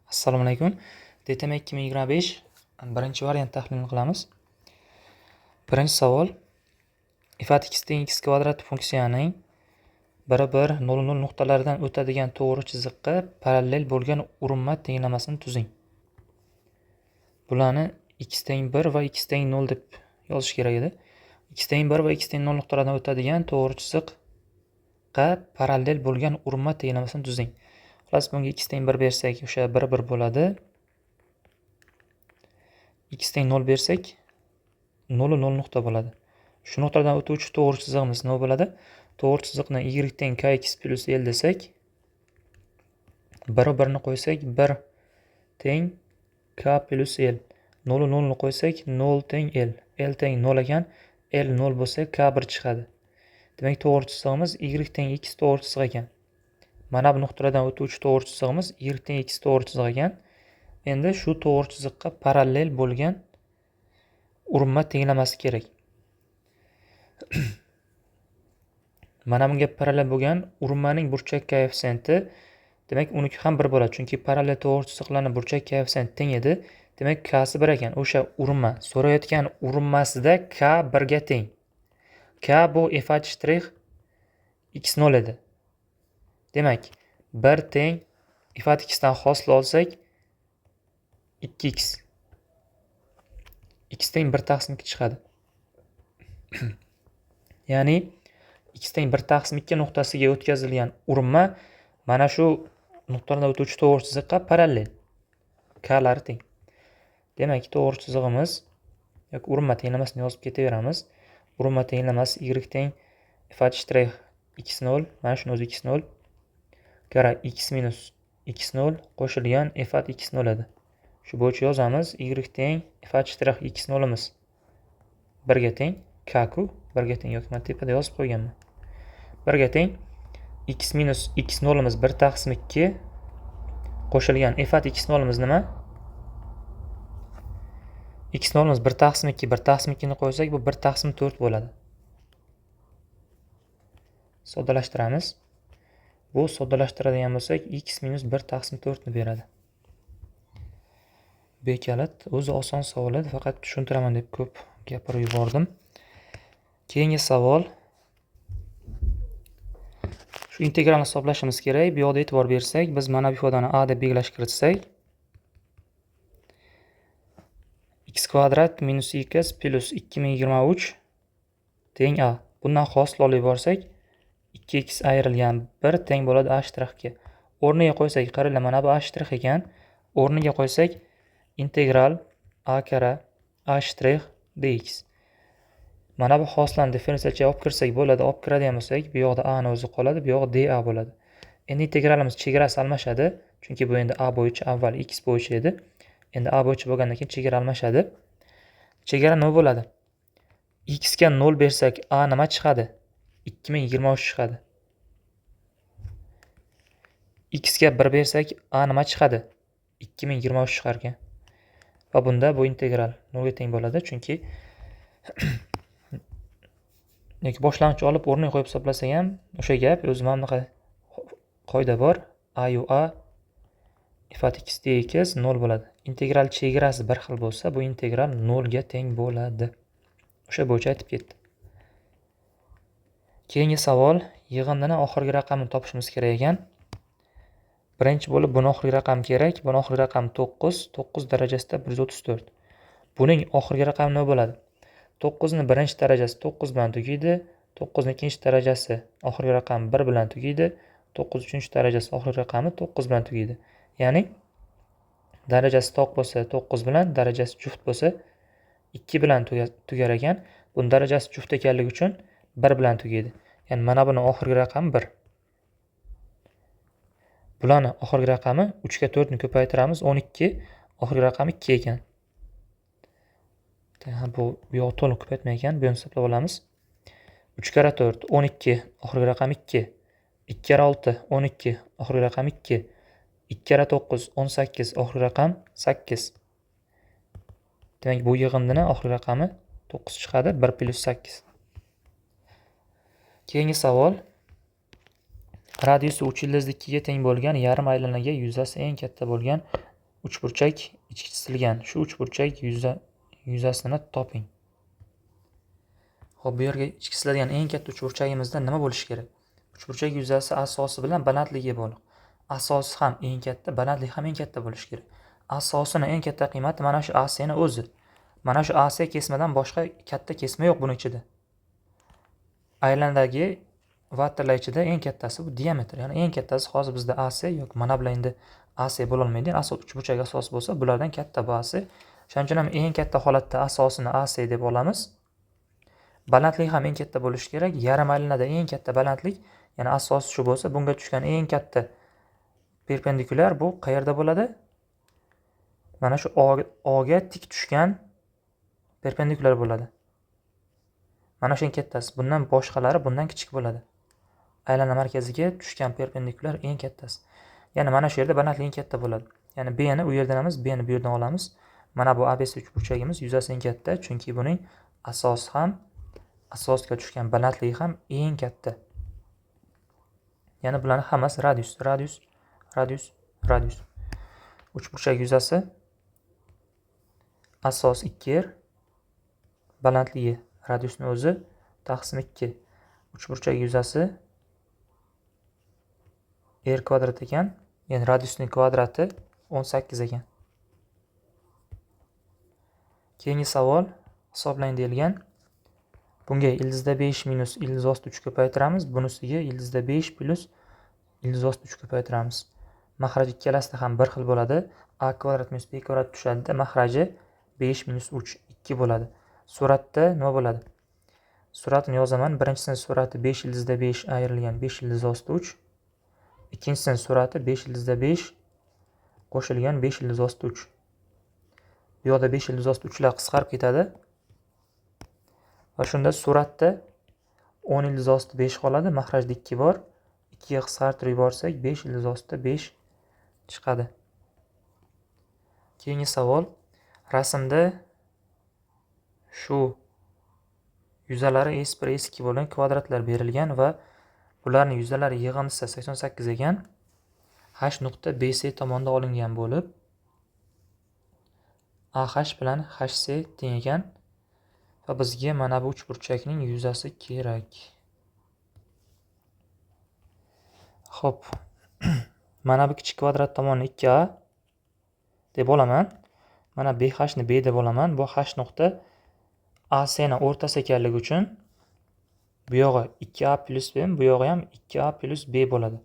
Assalomu alaykum. DTM 2025 birinchi variant tahlilini qilamiz. Birinchi savol. Ifat x teng x kvadrat funksiyaning 1 1 0 0 nuqtalaridan o'tadigan to'g'ri chiziqqa parallel bo'lgan urinma tenglamasini tuzing. Bularni x teng 1 va x teng 0 deb yozish kerak edi. X teng 1 va x teng 0 nuqtalaridan o'tadigan to'g'ri chiziqqa parallel bo'lgan urinma tenglamasini tuzing. Xullas bunga x teng 1 bersak, o'sha 1 1 bo'ladi. X teng 0 bersak 0 0 nuqta bo'ladi. Shu nuqtadan o'tuvchi to'g'ri chizig'imiz nima bo'ladi? To'g'ri chiziqni y teng kx plus l desak, 1 1 ni qo'ysak 1 teng k plus l. 0 0 ni qo'ysak 0 teng l. L teng 0 ekan, l 0 bo'lsa k 1 chiqadi. Demak, to'g'ri chizig'imiz y teng x to'g'ri chiziq ekan. Mana bu nuqtalardan o'tuvchi to'g'ri chizig'imiz y teng x to'g'ri chiziq ekan. Endi shu to'g'ri chiziqqa parallel bo'lgan urinma tenglamasi kerak. Mana bunga parallel bo'lgan urinmaning burchak koeffitsiyenti, demak, uniki ham 1 bo'ladi. Chunki parallel to'g'ri chiziqlarning burchak koeffitsiyenti teng edi. Demak, k si 1 ekan. O'sha urinma, so'rayotgan urinmasida k 1 ga teng. K bu f(h) x0 edi. Demak, 1 teng f(h) dan hosil olsak 2x. X teng 1 taqsim 2 chiqadi. Ya'ni x teng 1 taqsim 2 nuqtasiga o'tkazilgan urinma mana shu nuqtadan o'tuvchi to'g'ri chiziqqa parallel. K lari teng. Demak, to'g'ri chizig'imiz yoki urinma tenglamasini yozib ketaveramiz. Urinma tenglamasi y teng f(h) x0, mana shuni o'zi x0 kara x minus x0 qo'shilgan f(h) x0 edi. Shu bo'yicha yozamiz. Y teng f(h) x0 imiz 1 ga teng, k ku 1 ga teng, yoki men tepada yozib qo'yganman. 1 ga teng x minus x0 imiz 1 taqsim 2 qo'shilgan f(h) x0 imiz nima? x0 imiz 1 taqsim 2, 1 taqsim 2 ni qo'ysak bu 1 taqsim 4 bo'ladi. Soddalashtiramiz. Bu soddalashtiradigan bo'lsak x minus 1 taqsim 4 ni beradi. Bekalat, o'zi oson savol edi, faqat tushuntiraman deb ko'p gapirib yubordim. Keyingi savol. Shu integralni hisoblashimiz kerak. Bu yoqda e'tibor bersak, biz mana bu ifodani a deb belgilash kiritsak, x kvadrat minus x plus 2023 teng a. Bundan hosil olib borsak 2x ayrilgan 1 teng bo'ladi a shtrixga. O'rniga qo'ysak, qaranglar, mana bu a shtrix ekan. O'rniga qo'ysak integral a kara a shtrix dx. Mana bu hosilani differensialga olib kirsak bo'ladi. Olib kiradigan bo'lsak, bu yoqda a ni o'zi qoladi, bu yoqda dA bo'ladi. Endi integralimiz chegarasi almashadi, chunki bu endi a bo'yicha avval x bo'yicha edi. Endi a bo'yicha bo'lgandan keyin chegara almashadi. Chegara nima bo'ladi? X ga 0 bersak a nima chiqadi? 2023 chiqadi. X ga 1 bersak a nima chiqadi? 2023 chiqar ekan. Va bunda bu integral 0 ga teng bo'ladi, chunki yoki boshlang'ich olib o'rniga qo'yib hisoblasak ham o'sha gap, o'zi mana bunaqa qoida bor. A yu a f(h) x dx 0 bo'ladi. Integral chegarasi bir xil bo'lsa, bu integral 0 ga teng bo'ladi. O'sha bo'yicha aytib ketdi. Keyingi savol, yig'indining oxirgi raqamini topishimiz kerak ekan. Birinchi bo'lib buni oxirgi raqam kerak. Buni oxirgi raqam 9, 9 darajasida 134. Buning oxirgi raqami nima bo'ladi? 9 ni birinchi darajasi 9 bilan tugaydi. 9 ni ikkinchi darajasi oxirgi raqami 1 bilan tugaydi. 9 uchinchi darajasi oxirgi raqami 9 bilan tugaydi. Ya'ni darajasi to'q bo'lsa 9 bilan, darajasi juft bo'lsa 2 bilan tugar ekan. Buning darajasi juft ekanligi uchun 1 bilan tugaydi. Ya'ni mana buni oxirgi raqami 1. Bularning oxirgi raqami 3 ga 4 ni ko'paytiramiz, 12. Oxirgi raqami 2 ekan. Bu yo'q, to'liq ko'paytmay ekan, bu yerni hisoblab olamiz. 3 kara 4 12, oxirgi raqam 2. 2 kara 6 12, oxirgi raqam 2. 2 kara 9 18, oxirgi raqam 8. Demak, bu yig'indining oxirgi raqami 9 chiqadi, 1 plus 8. Keyingi savol. Radiusi 3 ildizli 2 ga teng bo'lgan yarim aylanaga yuzasi eng katta bo'lgan uchburchak ichki chisilgan. Shu uchburchak yuzasini toping. Xo'p, bu yerga ichki chisiladigan eng katta uchburchagimizda nima bo'lishi kerak? Uchburchak yuzasi asosi bilan balandligi bog'liq. Asosi ham eng katta, balandligi ham eng katta bo'lishi kerak. Asosini eng katta qiymati mana shu AC ni o'zi. Mana shu AC kesmadan boshqa katta kesma yo'q buning ichida. Aylandagi vatterlar ichida eng kattasi bu diametr. Ya'ni eng kattasi hozir bizda AC yo'q. Mana bular endi AC bo'la olmaydi. Asos uchburchak asos bo'lsa, bulardan katta bu AC. Shuning uchun ham eng katta holatda asosini AC deb olamiz. Balandligi ham eng katta bo'lishi kerak. Yarim aylanada eng katta balandlik, ya'ni asos shu bo'lsa, bunga tushgan eng katta perpendikulyar bu qayerda bo'ladi? Mana shu O ga tik tushgan perpendikulyar bo'ladi. Mana shu eng kattasi. Bundan boshqalari bundan kichik bo'ladi. Aylana markaziga tushgan perpendikulyar eng kattasi. Ya'ni mana shu yerda balandlik eng katta bo'ladi. Ya'ni B ni u yerdan olamiz, B ni bu yerdan olamiz. Mana bu ABC uchburchagimiz yuzasi eng katta, chunki buning asosi ham asosga tushgan balandligi ham eng katta. Ya'ni bularning hammasi radius. Uchburchak yuzasi asos 2r, balandligi radiusni o'zi taqsim 2. Uchburchak yuzasi r kvadrat ekan, ya'ni radiusning kvadrati 18 ekan. Keyingi savol hisoblang deyilgan. Bunga ildizda 5 minus ildiz osti 3 ko'paytiramiz. Bunisiga ildizda 5 plus ildiz osti 3 ko'paytiramiz. Mahraj ikkalasida ham bir xil bo'ladi. A kvadrat minus B kvadrat tushadi. Mahraji 5 minus 3 2 bo'ladi. Suratda nima bo'ladi? Suratini yozaman. Birinchisining surati 5 ildizda 5 ayrilgan 5 ildiz osti 3. Ikkinchisining surati 5 ildizda 5 qo'shilgan 5 ildiz osti 3. Bu yoqda 5 ildiz osti 3 lar qisqarib ketadi. Va shunda suratda 10 ildiz osti 5 qoladi. Mahrajda 2 bor. 2 ga qisqartirib yuborsak 5 ildiz osti 5 chiqadi. Keyingi savol. Rasmda shu yuzalari S1 S2 bo'lgan kvadratlar berilgan va bularning yuzalari yig'indisi 88 ekan. H nuqta BC tomonda olingan bo'lib, AH bilan HC teng ekan va bizga mana bu uchburchakning yuzasi kerak. Xo'p. Mana bu kichik kvadrat tomoni 2a deb olaman. Mana BH ni B deb olaman. Bu H nuqta AC ni o'rtasi ekanligi uchun bu yog'i 2a plus B, bu yog'i ham 2a plus B bo'ladi.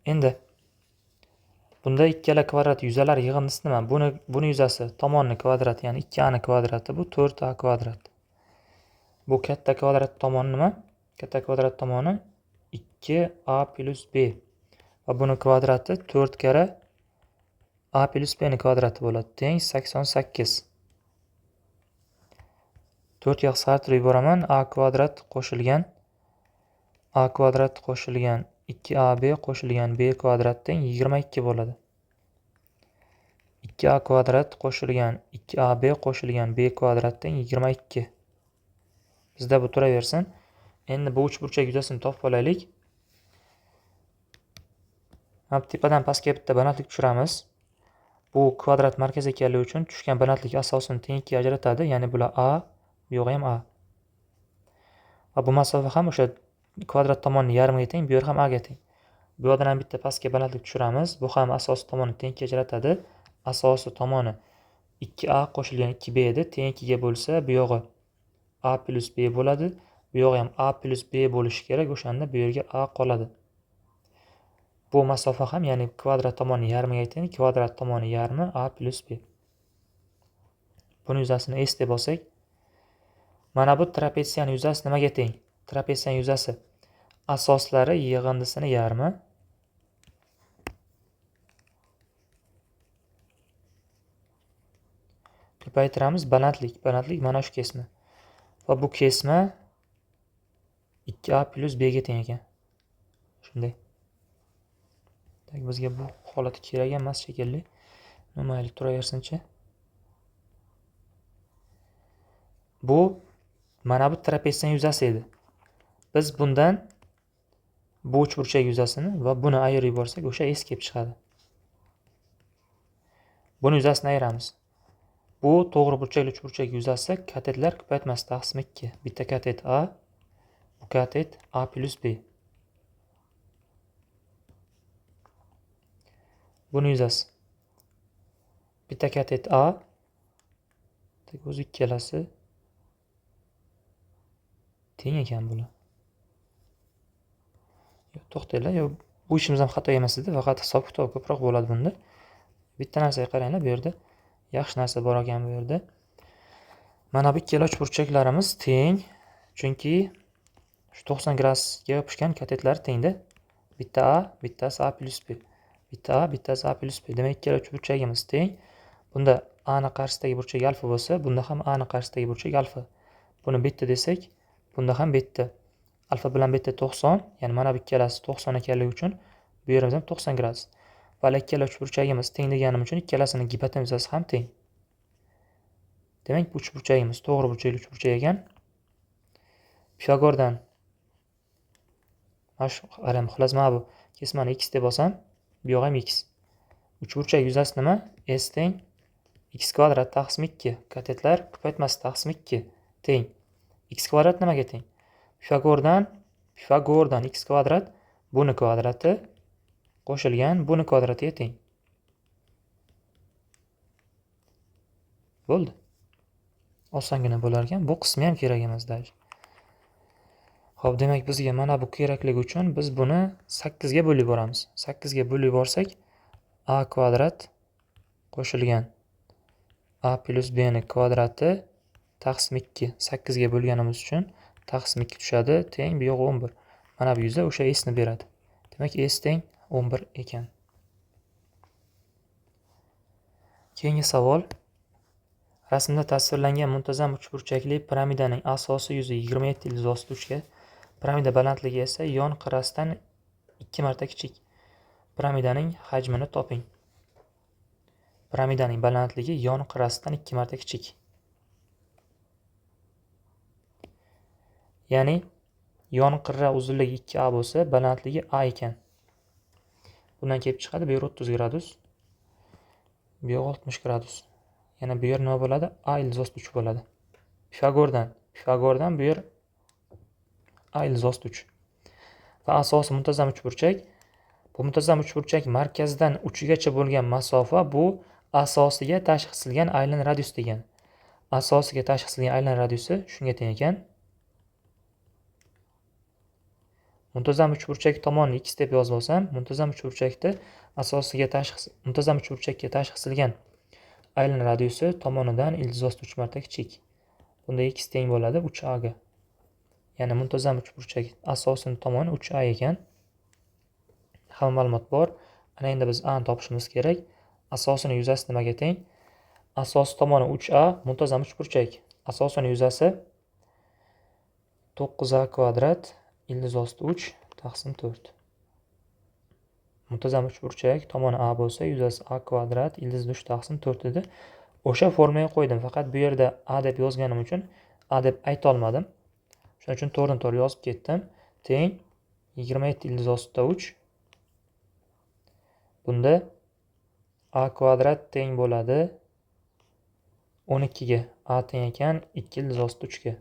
Endi bunda ikkala kvadrat yuzalar yig'indisi nima? Buni yuzasi tomonni kvadrati, ya'ni 2a ni kvadrati bu 4a kvadrat. Bu katta kvadrat tomoni nima? Katta kvadrat tomoni 2a plus B va buni kvadrati 4 kara a plus b ni kvadrati bo'ladi. Teng 88. 4 ga qisqartirib yuboraman. A kvadrat qo'shilgan 2ab qo'shilgan b kvadrat teng 22 bo'ladi. 2a kvadrat qo'shilgan 2ab qo'shilgan b kvadrat teng 22. Bizda bu turaversin. Endi bu uchburchak yuzasini topib olaylik. Mana tepadan pastga bitta balandlik tushiramiz. Bu kvadrat markaz ekanligi uchun tushgan balandlik asosini teng 2 ga ajratadi. Ya'ni bular a, bu yo'q ham a. Va bu masofa ham o'sha kvadrat tomonni yarmiga teng, bu yer ham a ga teng. Bu yoqdan ham bitta pastga balandlik tushiramiz. Bu ham asosi tomonni teng 2 ga ajratadi. Asosi tomoni 2a qo'shilgan 2b edi. Teng 2 ga bo'lsa, bu yog'i a plus b bo'ladi. Bu yog'i ham a plus b bo'lishi kerak. O'shanda bu yerga a qoladi. Bu masofa ham, ya'ni kvadrat tomonni yarmiga teng, kvadrat tomonni yarmi a plus b. Buni yuzasini s deb olsak, mana bu trapetsiyaning yuzasi nimaga teng? Trapetsiyaning yuzasi asoslari yig'indisini yarmi ko'paytiramiz balandlik mana shu kesma. Va bu kesma 2a plus b ga teng ekan. Shunday. Bizga bu holat kerak emas shekilli. Mayli, turaversin-chi. Bu mana bu trapetsiyaning yuzasi edi. Biz bundan bu uchburchak yuzasini va buni ayirib yuborsak, o'sha s kelib chiqadi. Buni yuzasini ayiramiz. Bu to'g'ri burchakli uchburchak yuzasi katetlar ko'paytmasi taqsim 2. Bitta katet A, bu katet A plus B. Buni yuzasi. Bitta katet A, o'zi ikkalasi teng ekan bular. To'xtanglar, bu ishimiz ham xato emas edi, faqat hisob kitob ko'proq bo'ladi bunda. Bitta narsaga qaranglar, bu yerda yaxshi narsa bor ekan bu yerda. Mana bu ikkala uchburchaklarimiz teng, chunki shu 90 gradusga yopishgan katetlar tengda. Bitta A, bittasi A plus B. Bitta A, bittasi A plus B. Demak, ikkala uchburchagimiz teng. Bunda A ni qarshisidagi burchak alfa bo'lsa, bunda ham A ni qarshisidagi burchak alfa. Buni beta desak, bunda ham beta. Alfa bilan beta 90, ya'ni mana bu ikkalasi 90 ekanligi uchun bu yerimiz ham 90 gradus. Va ikkala uchburchagimiz teng deganim uchun ikkalasining gipotenuzasi ham teng. Demak, bu uchburchagimiz to'g'ri burchakli uchburchak ekan. Pifagordan qarang, xullas mana bu kesmani x deb olsam, bu yoq ham x. Uchburchak yuzasi nima? S teng x kvadrat taqsim 2. Katetlar ko'paytmasi taqsim 2 teng. X kvadrat nimaga teng? Pifagordan x kvadrat buni kvadrati qo'shilgan buni kvadratiga teng. Bo'ldi. Osongina bo'lar ekan. Bu qismi ham kerak emas даже. Xo'p, demak bizga mana bu kerakligi uchun biz buni 8 ga bo'lib yuboramiz. 8 ga bo'lib yuborsak, a kvadrat qo'shilgan a plus b ni kvadrati taqsim 2. 8 ga bo'lganimiz uchun taqsim 2 tushadi, teng bu yoq 11. Mana bu yuza o'sha s ni beradi. Demak, s teng 11 ekan. Keyingi savol. Rasmda tasvirlangan muntazam uchburchakli piramidaning asosiy yuzi 27 ildiz osti uchga, piramida balandligi esa yon qirrasidan 2 marta kichik. Piramidaning hajmini toping. Piramidaning balandligi yon qirrasidan 2 marta kichik. Ya'ni yon qirra uzunligi 2a bo'lsa, balandligi a ekan. Bundan kelib chiqadi, bu yer 30 gradus, bu yer 60 gradus. Yana bu yer nima bo'ladi? A ildiz osti 3 bo'ladi. Pifagordan bu yer A ildiz osti 3. Va asosiy muntazam uchburchak. Bu muntazam uchburchak markazdan uchigacha bo'lgan masofa bu asosiga tashxisilgan aylan radius degan. Asosiga tashxisilgan aylan radiusi shunga teng ekan. Muntazam uchburchak tomonini x deb yozib olsam, muntazam uchburchakka tashxisilgan aylan radiusi tomonidan ildiz osti 3 marta kichik. Bunda x teng bo'ladi 3a ga. Ya'ni muntazam uchburchak asosining tomoni 3a ekan. Hamma ma'lumot bor. Ana endi biz a ni topishimiz kerak. Asosining yuzasi nimaga teng? Asos tomoni 3a, muntazam uchburchak. Asosining yuzasi 9a kvadrat ildiz osti 3 taqsim 4. Muntazam uchburchak tomoni a bo'lsa, yuzasi a kvadrat ildiz 3 taqsim 4 edi. O'sha formulaga qo'ydim. Faqat bu yerda a deb yozganim uchun a deb ayta olmadim. Shuning uchun to'g'ri yozib ketdim. Teng 27 ildiz ostida 3. Bunda a kvadrat teng bo'ladi 12 ga. A teng ekan 2 ildiz ostida 3 ga.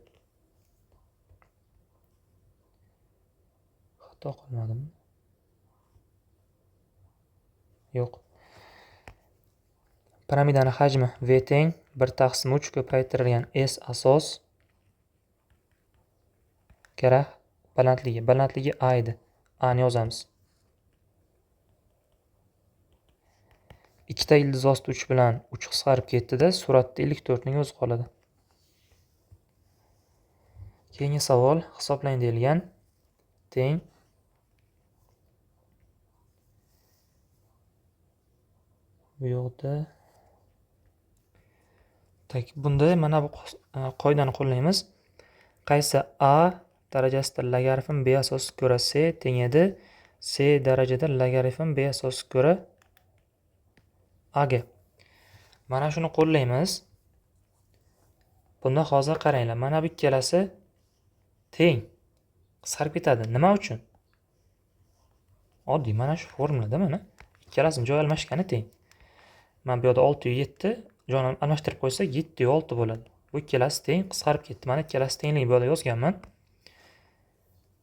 Xato qilmadimmi? Yo'q. Piramidani hajmi v teng 1 taqsim 3 ko'paytirilgan s asos kara balandligi a edi. A ni yozamiz. Ikkita ildiz osti 3 bilan 3 qisqarib ketdi-da, suratda 54 ning o'zi qoladi. Keyingi savol hisoblang deyilgan. Teng bu yoqda bunda mana bu qoidani qo'llaymiz. Qaysi a darajasida logaritm b asosiga ko'ra c teng edi, c darajada logaritm b asosiga ko'ra a ga. Mana shuni qo'llaymiz. Bunda hozir qaranglar, mana bu ikkalasi teng. Qisqarib ketadi. Nima uchun? Oddiy, mana shu formulada mana ikkalasining joy almashgani teng. Mana bu yerda 6 yu 7 jonni almashtirib qo'ysak 7 yu 6 bo'ladi. Bu ikkalasi teng, qisqarib ketdi. Mana ikkalasi tenglik bu yerda yozganman.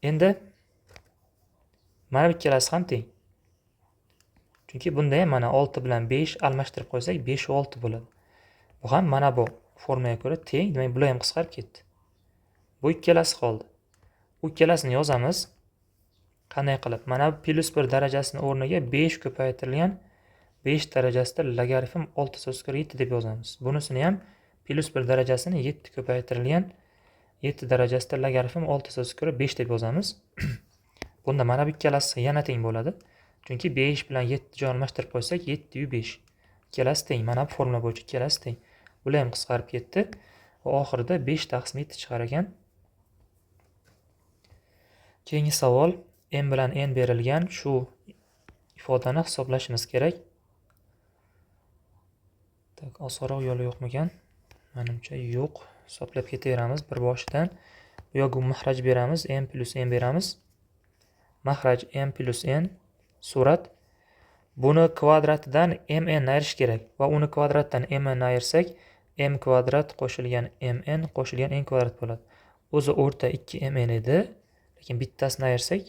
Endi mana bu ikkalasi ham teng. Chunki bunda ham mana 6 bilan 5 almashtirib qo'ysak 5 va 6 bo'ladi. Bu ham mana bu formaga ko'ra teng, demak bular ham qisqarib ketdi. Bu ikkalasi qoldi. Bu ikkalasini yozamiz. Qanday qilib? Mana bu +1 darajasini o'rniga 5 ko'paytirilgan 5 darajasida logaritm 6/7 deb yozamiz. Bunisini ham +1 darajasini 7 ko'paytirilgan 7 darajasida logaritm 6/5 deb yozamiz. Bunda mana bu ikkalasi yana teng bo'ladi. Chunki 5 bilan 7 jonni almashtirib qo'ysak 7 yu 5. Ikkalasi teng. Mana bu formula bo'yicha ikkalasi teng. Bular ham qisqarib ketdi. Va oxirida 5/7 chiqar ekan. Keyingi savol, m bilan n berilgan shu ifodani hisoblashimiz kerak. Tak, osonroq yo'li yo'qmikan? Menimcha yo'q. Hisoblab ketaveramiz bir boshidan. Bu yoqqa mahraj beramiz, m plus n beramiz. Mahraj m plus n, surat. Buni kvadratidan mn ayirish kerak va uni kvadratdan mn ayirsak, m kvadrat qo'shilgan mn qo'shilgan n kvadrat bo'ladi. O'zi o'rta 2mn edi, lekin bittasini ayirsak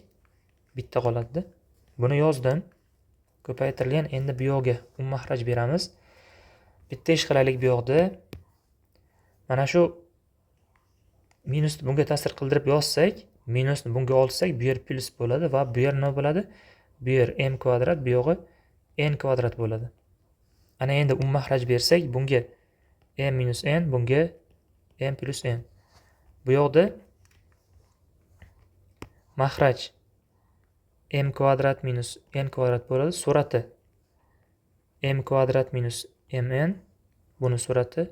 bitta qoladi. Buni yozdim. Ko'paytirilgan endi bu yoqqa mahraj beramiz. Bitta ish qilaylik bu yoqda. Mana shu minusni bunga ta'sir qildirib yozsak, minusni bunga olsak, bu yer plus bo'ladi va bu yer nima bo'ladi? Bu yer m kvadrat, bu yog'i n kvadrat bo'ladi. Ana endi mahraj bersak, bunga m minus n, bunga m plus n. Bu yoqda mahraj m kvadrat minus n kvadrat bo'ladi. Surati m kvadrat minus mn, buni surati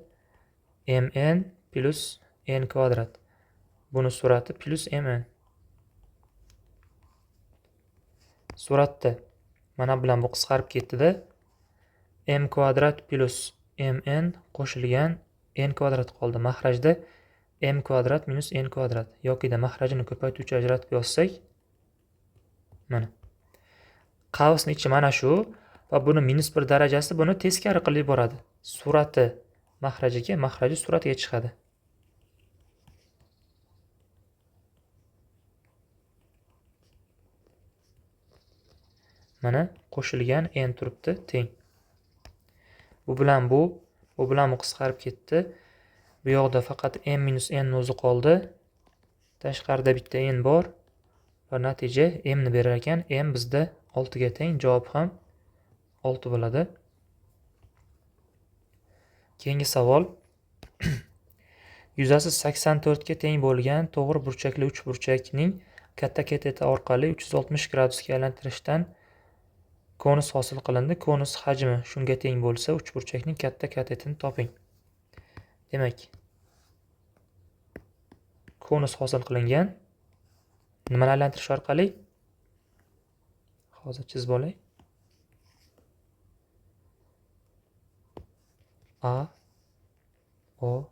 mn plus n kvadrat. Buni surati plus mn. Suratda mana bilan bu qisqarib ketdi-da. M kvadrat plus mn qo'shilgan n kvadrat qoldi. Mahrajda m kvadrat minus n kvadrat yokida mahrajini ko'paytuvchi ajratib yozsak, mana qavsning ichi mana shu va buni -1 darajasi buni teskari qilib yuboradi. Surati mahrajiga, mahraji suratiga chiqadi. Mana qo'shilgan n turibdi, teng. Bu bilan bu qisqarib ketdi. Bu yoqda faqat m minus n o'zi qoldi. Tashqarida bitta n bor. Va natija m ni berar ekan. M bizda 6 ga teng, javob ham 6 bo'ladi. Keyingi savol. Yuzasi 84 ga teng bo'lgan to'g'ri burchakli uchburchakning katta kateti orqali 360 gradusga aylantirishdan konus hosil qilindi. Konus hajmi shunga teng bo'lsa, uchburchakning katta katetini toping. Demak, konus hosil qilingan. Nimani aylantirish orqali? Hozir chizib olay. A, O,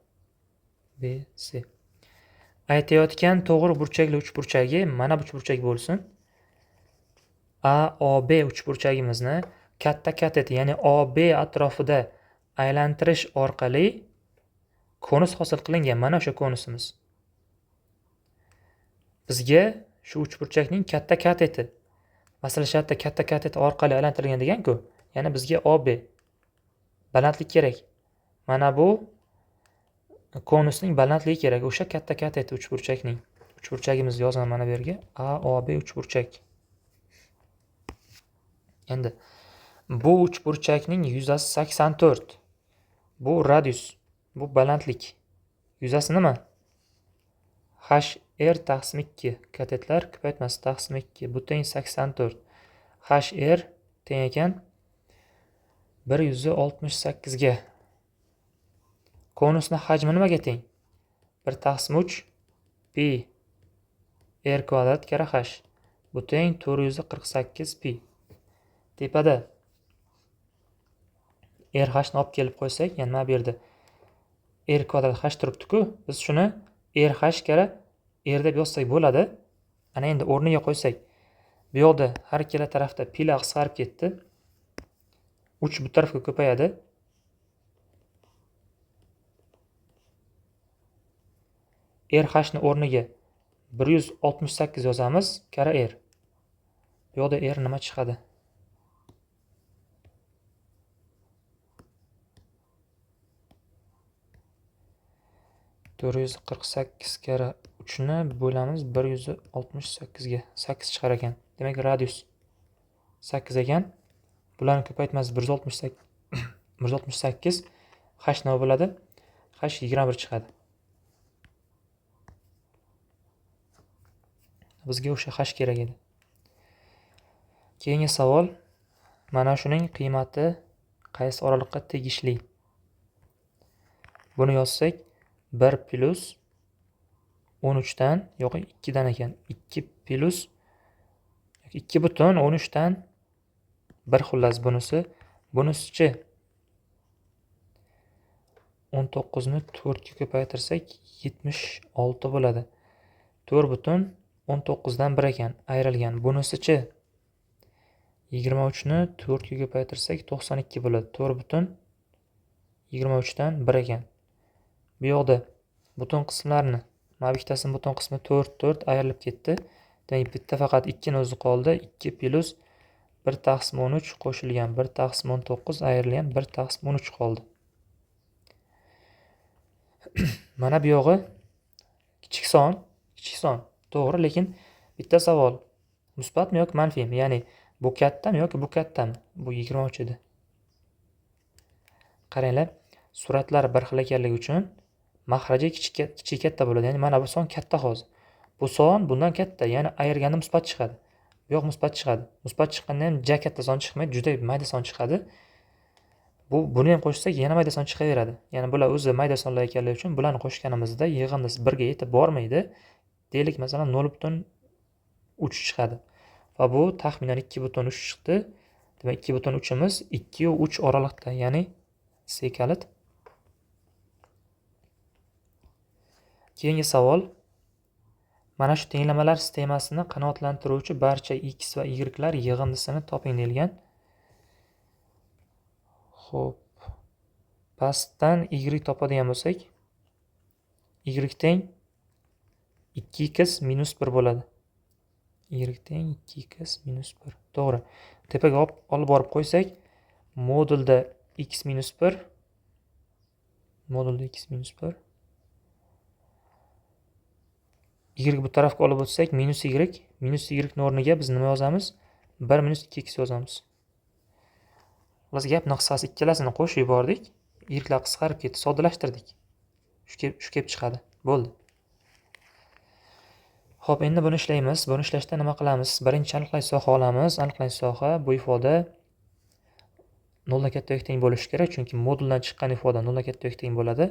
B, C. Aytayotgan to'g'ri burchakli uchburchagi mana bu uchburchak bo'lsin. A, O, B uchburchagimizni katta kateti, ya'ni O, B atrofida aylantirish orqali konus hosil qilingan. Mana o'sha konusimiz. Bizga shu uchburchakning katta kateti, masalan, shu yerda katta kateti orqali aylantirilgan degan-ku. Ya'ni bizga OB balandlik kerak. Mana bu konusning balandligi kerak. O'sha katta kateti uchburchakning. Uchburchagimizni yozaman mana bu yerga. AOB uchburchak. Endi bu uchburchakning yuzasi 84. Bu radius, bu balandlik. Yuzasi nima? HR taqsim 2. Katetlar ko'paytmasi taqsim 2. Bu teng 84. HR teng ekan 168 ga. Konusning hajmi nimaga teng? 1 taqsim 3 pi r kvadrat kara h. Bu teng 448 pi. Tepada RH ni olib kelib qo'ysak, ya'ni mana bu yerda r kvadrat h turibdi-ku, biz shuni RH kara r deb yozsak bo'ladi. Ana endi o'rniga qo'ysak, bu yoqda har ikkala tarafda pilar qisqarib ketdi. 3 bu tarafga ko'payadi. RH ni o'rniga 168 yozamiz, kara R. Bu yoqda R nima chiqadi? To'rt 48 kara 3 ni bo'lamiz 168 ga. 8 chiqar ekan. Demak, radius 8 ekan. Bularni ko'paytmasi 168 168 h nima bo'ladi? H 21 chiqadi. Bizga o'sha h kerak edi. Keyingi savol, mana shuning qiymati qaysi oraliqqa tegishli? Buni yozsak 1 plus 13 dan yoki 2 dan ekan. 2 plus 2 butun 13 dan 1 xullas bunisi. Bunisichi 19 ni 4 ga ko'paytirsak 76 bo'ladi. 4 butun 19 dan 1 ekan, ayrilgan. Bunisichi 23 ni 4 ga ko'paytirsak 92 bo'ladi. 4 butun 23 dan 1 ekan. Bu yoqda butun qismlarni, mana bittasining butun qismi 4 ayrilib ketdi. Demak, bitta faqat 2 ni o'zi qoldi. 2 plus 1 taqsim 13 qo'shilgan 1 taqsim 19 ayrilgan 1 taqsim 13 qoldi. Mana bu yog'i kichik son. To'g'ri, lekin bitta savol. Musbatmi yoki manfiymi? Ya'ni bu kattami yoki bu kattami? Bu 23 edi. Qaranglar, suratlar bir xil ekanligi uchun mahraji kichik katta bo'ladi. Ya'ni mana bu son katta hozir. Bu son bundan katta, ya'ni ayirganda musbat chiqadi. Bu yoq musbat chiqadi. Musbat chiqqanda ham ja katta son chiqmaydi, juda mayda son chiqadi. Buni ham qo'shsak yana mayda son chiqaveradi. Ya'ni bular o'zi mayda sonlar ekanligi uchun bularni qo'shganimizda yig'indisi 1 ga yetib bormaydi. Deylik, masalan 0.3 chiqadi. Va bu taxminan 2.3 chiqdi. Demak, 2.3 imiz 2 va 3 oraliqda, ya'ni C kalit. Keyingi savol. Mana shu tenglamalar sistemasini qanoatlantiruvchi barcha x va y lar yig'indisini toping deyilgan. Xo'p. Pastdan y topadigan bo'lsak, y teng 2x minus 1 bo'ladi. Y teng 2x minus 1. To'g'ri. Tepaga olib borib qo'ysak, modulda x minus 1 y bu tarafga olib o'tsak minus y ni o'rniga biz nima yozamiz? 1 minus 2x yozamiz. Biz gapning qisqasi ikkalasini qo'shib yubordik. Yiriklar qisqarib ketdi, soddalashtirdik. Shu kelib chiqadi. Bo'ldi. Xo'p, endi buni ishlaymiz. Buni ishlashda nima qilamiz? Birinchi aniqlash soha olamiz. Aniqlash soha bu ifoda 0 dan katta yoki teng bo'lishi kerak, chunki moduldan chiqqan ifoda 0 dan katta yoki teng bo'ladi.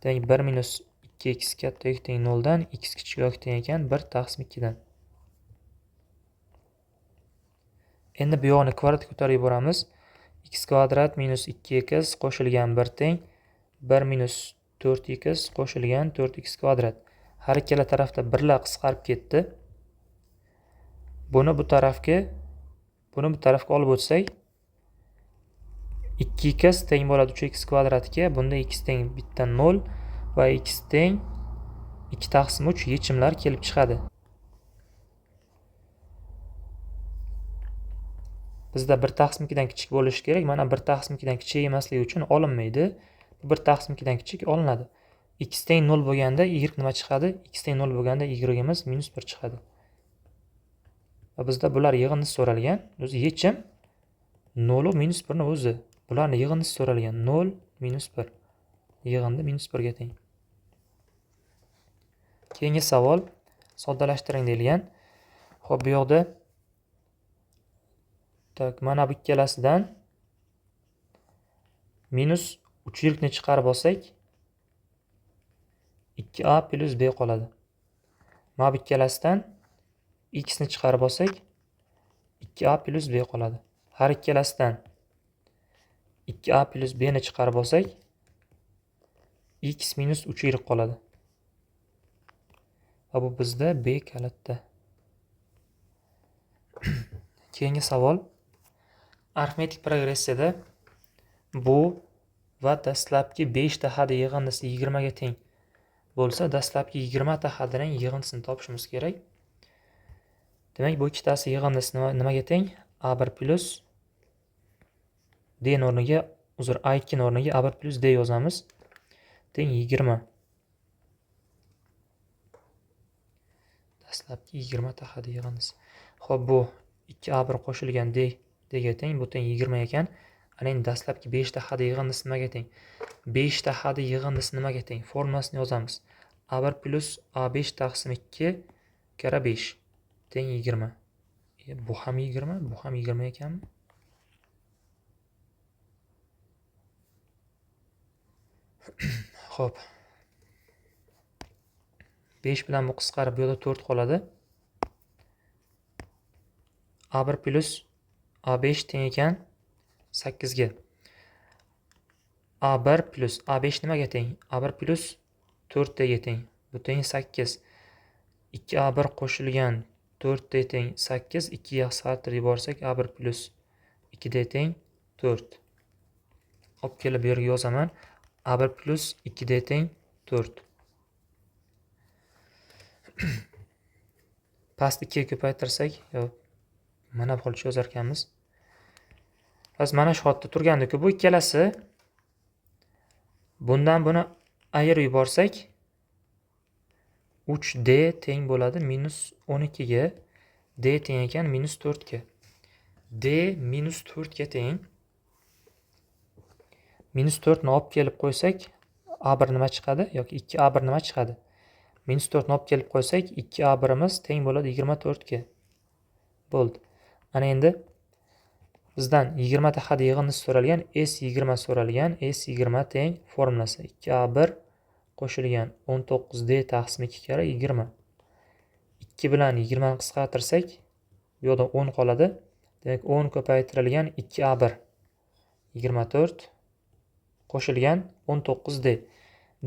Demak, 1 minus 2x katta yoki teng 0 dan, x kichik yoki teng ekan 1 taqsim 2 dan. Endi bu yoqni kvadratga ko'tarib yuboramiz. X kvadrat minus 2x qo'shilgan 1 teng 1 minus 4x qo'shilgan 4x kvadrat. Har ikkala tarafda birlar qisqarib ketdi. Buni bu tarafga olib o'tsak 2x teng bo'ladi 3x kvadratga. Bunda x teng bitta 0 va x teng 2 taqsim 3 yechimlar kelib chiqadi. Bizda 1 taqsim 2 dan kichik bo'lishi kerak. Mana 1 taqsim 2 dan kichik emasligi uchun olinmaydi. 1 taqsim 2 dan kichik olinadi. X teng 0 bo'lganda y nima chiqadi? X teng 0 bo'lganda y imiz minus 1 chiqadi. Va bizda bular yig'indisi so'ralgan. O'zi yechim 0 va minus 1 ni o'zi. Bularni yig'indisi so'ralgan. 0 minus 1. Yig'indi minus 1 ga teng. Keyingi savol soddalashtiring deyilgan. Xo'p, bu yoqda mana bu ikkalasidan minus 3 yirikni chiqarib olsak 2a plus b qoladi. Mana bu ikkalasidan x ni chiqarib olsak 2a plus b qoladi. Har ikkalasidan 2a plus b ni chiqarib olsak x minus 3 yirik qoladi. Va bu bizda b kalitda. Keyingi savol. Arifmetik progressiyada bu va dastlabki 5 ta hadi yig'indisi 20 ga teng bo'lsa, dastlabki 20 ta hadining yig'indisini topishimiz kerak. Demak, bu ikkitasi yig'indisi nimaga teng? A1 plus D o'rniga, A2 o'rniga A1 plus D yozamiz. Teng 20. Dastlabki 20 ta hadi yig'indisi. Xo'p, bu 2A1 qo'shilgan D ga teng, bu teng 20 ekan. Ana endi dastlabki 5 ta hadi yig'indisi nimaga teng? 5 ta hadi yig'indisi nimaga teng? Formulasini yozamiz. A1 plus A5 taqsim 2 kara 5 teng 20. Bu ham 20, bu ham 20 ekanmi? Xo'p. 5 bilan bu qisqarib, bu yerda 4 qoladi. A1 plus A5 teng ekan 8 ga. A1 plus A5 nimaga teng? A1 plus 4 ga teng. Bu teng 8. 2A1 qo'shilgan 4 ga teng 8. 2 ga qisqartirib yuborsak A1 plus 2 ga teng 4. Olib kelib bu yerga yozaman. A1 plus 2 ga teng 4. Past 2 ga ko'paytirsak, mana bu holcha yozar ekanmiz. Biz mana shu holatda turgandik-ku, bu ikkalasi bundan buni ayirib yuborsak 3D teng bo'ladi minus 12 ga. D teng ekan minus 4 ga. D minus 4 ga teng. Minus 4 ni olib kelib qo'ysak A1 nima chiqadi? Yoki 2A1 nima chiqadi? Minus 4 ni olib kelib qo'ysak 2A1imiz teng bo'ladi 24 ga. Bo'ldi. Ana endi bizdan 20 ta hadi yig'indisi so'ralgan, S20 so'ralgan. S20 teng formulasi 2A1 qo'shilgan 19D taqsim 2 kara 20. 2 bilan 20 ni qisqartirsak, bu yoqda 10 qoladi. Demak, 10 ko'paytirilgan 2A1 24 qo'shilgan 19D.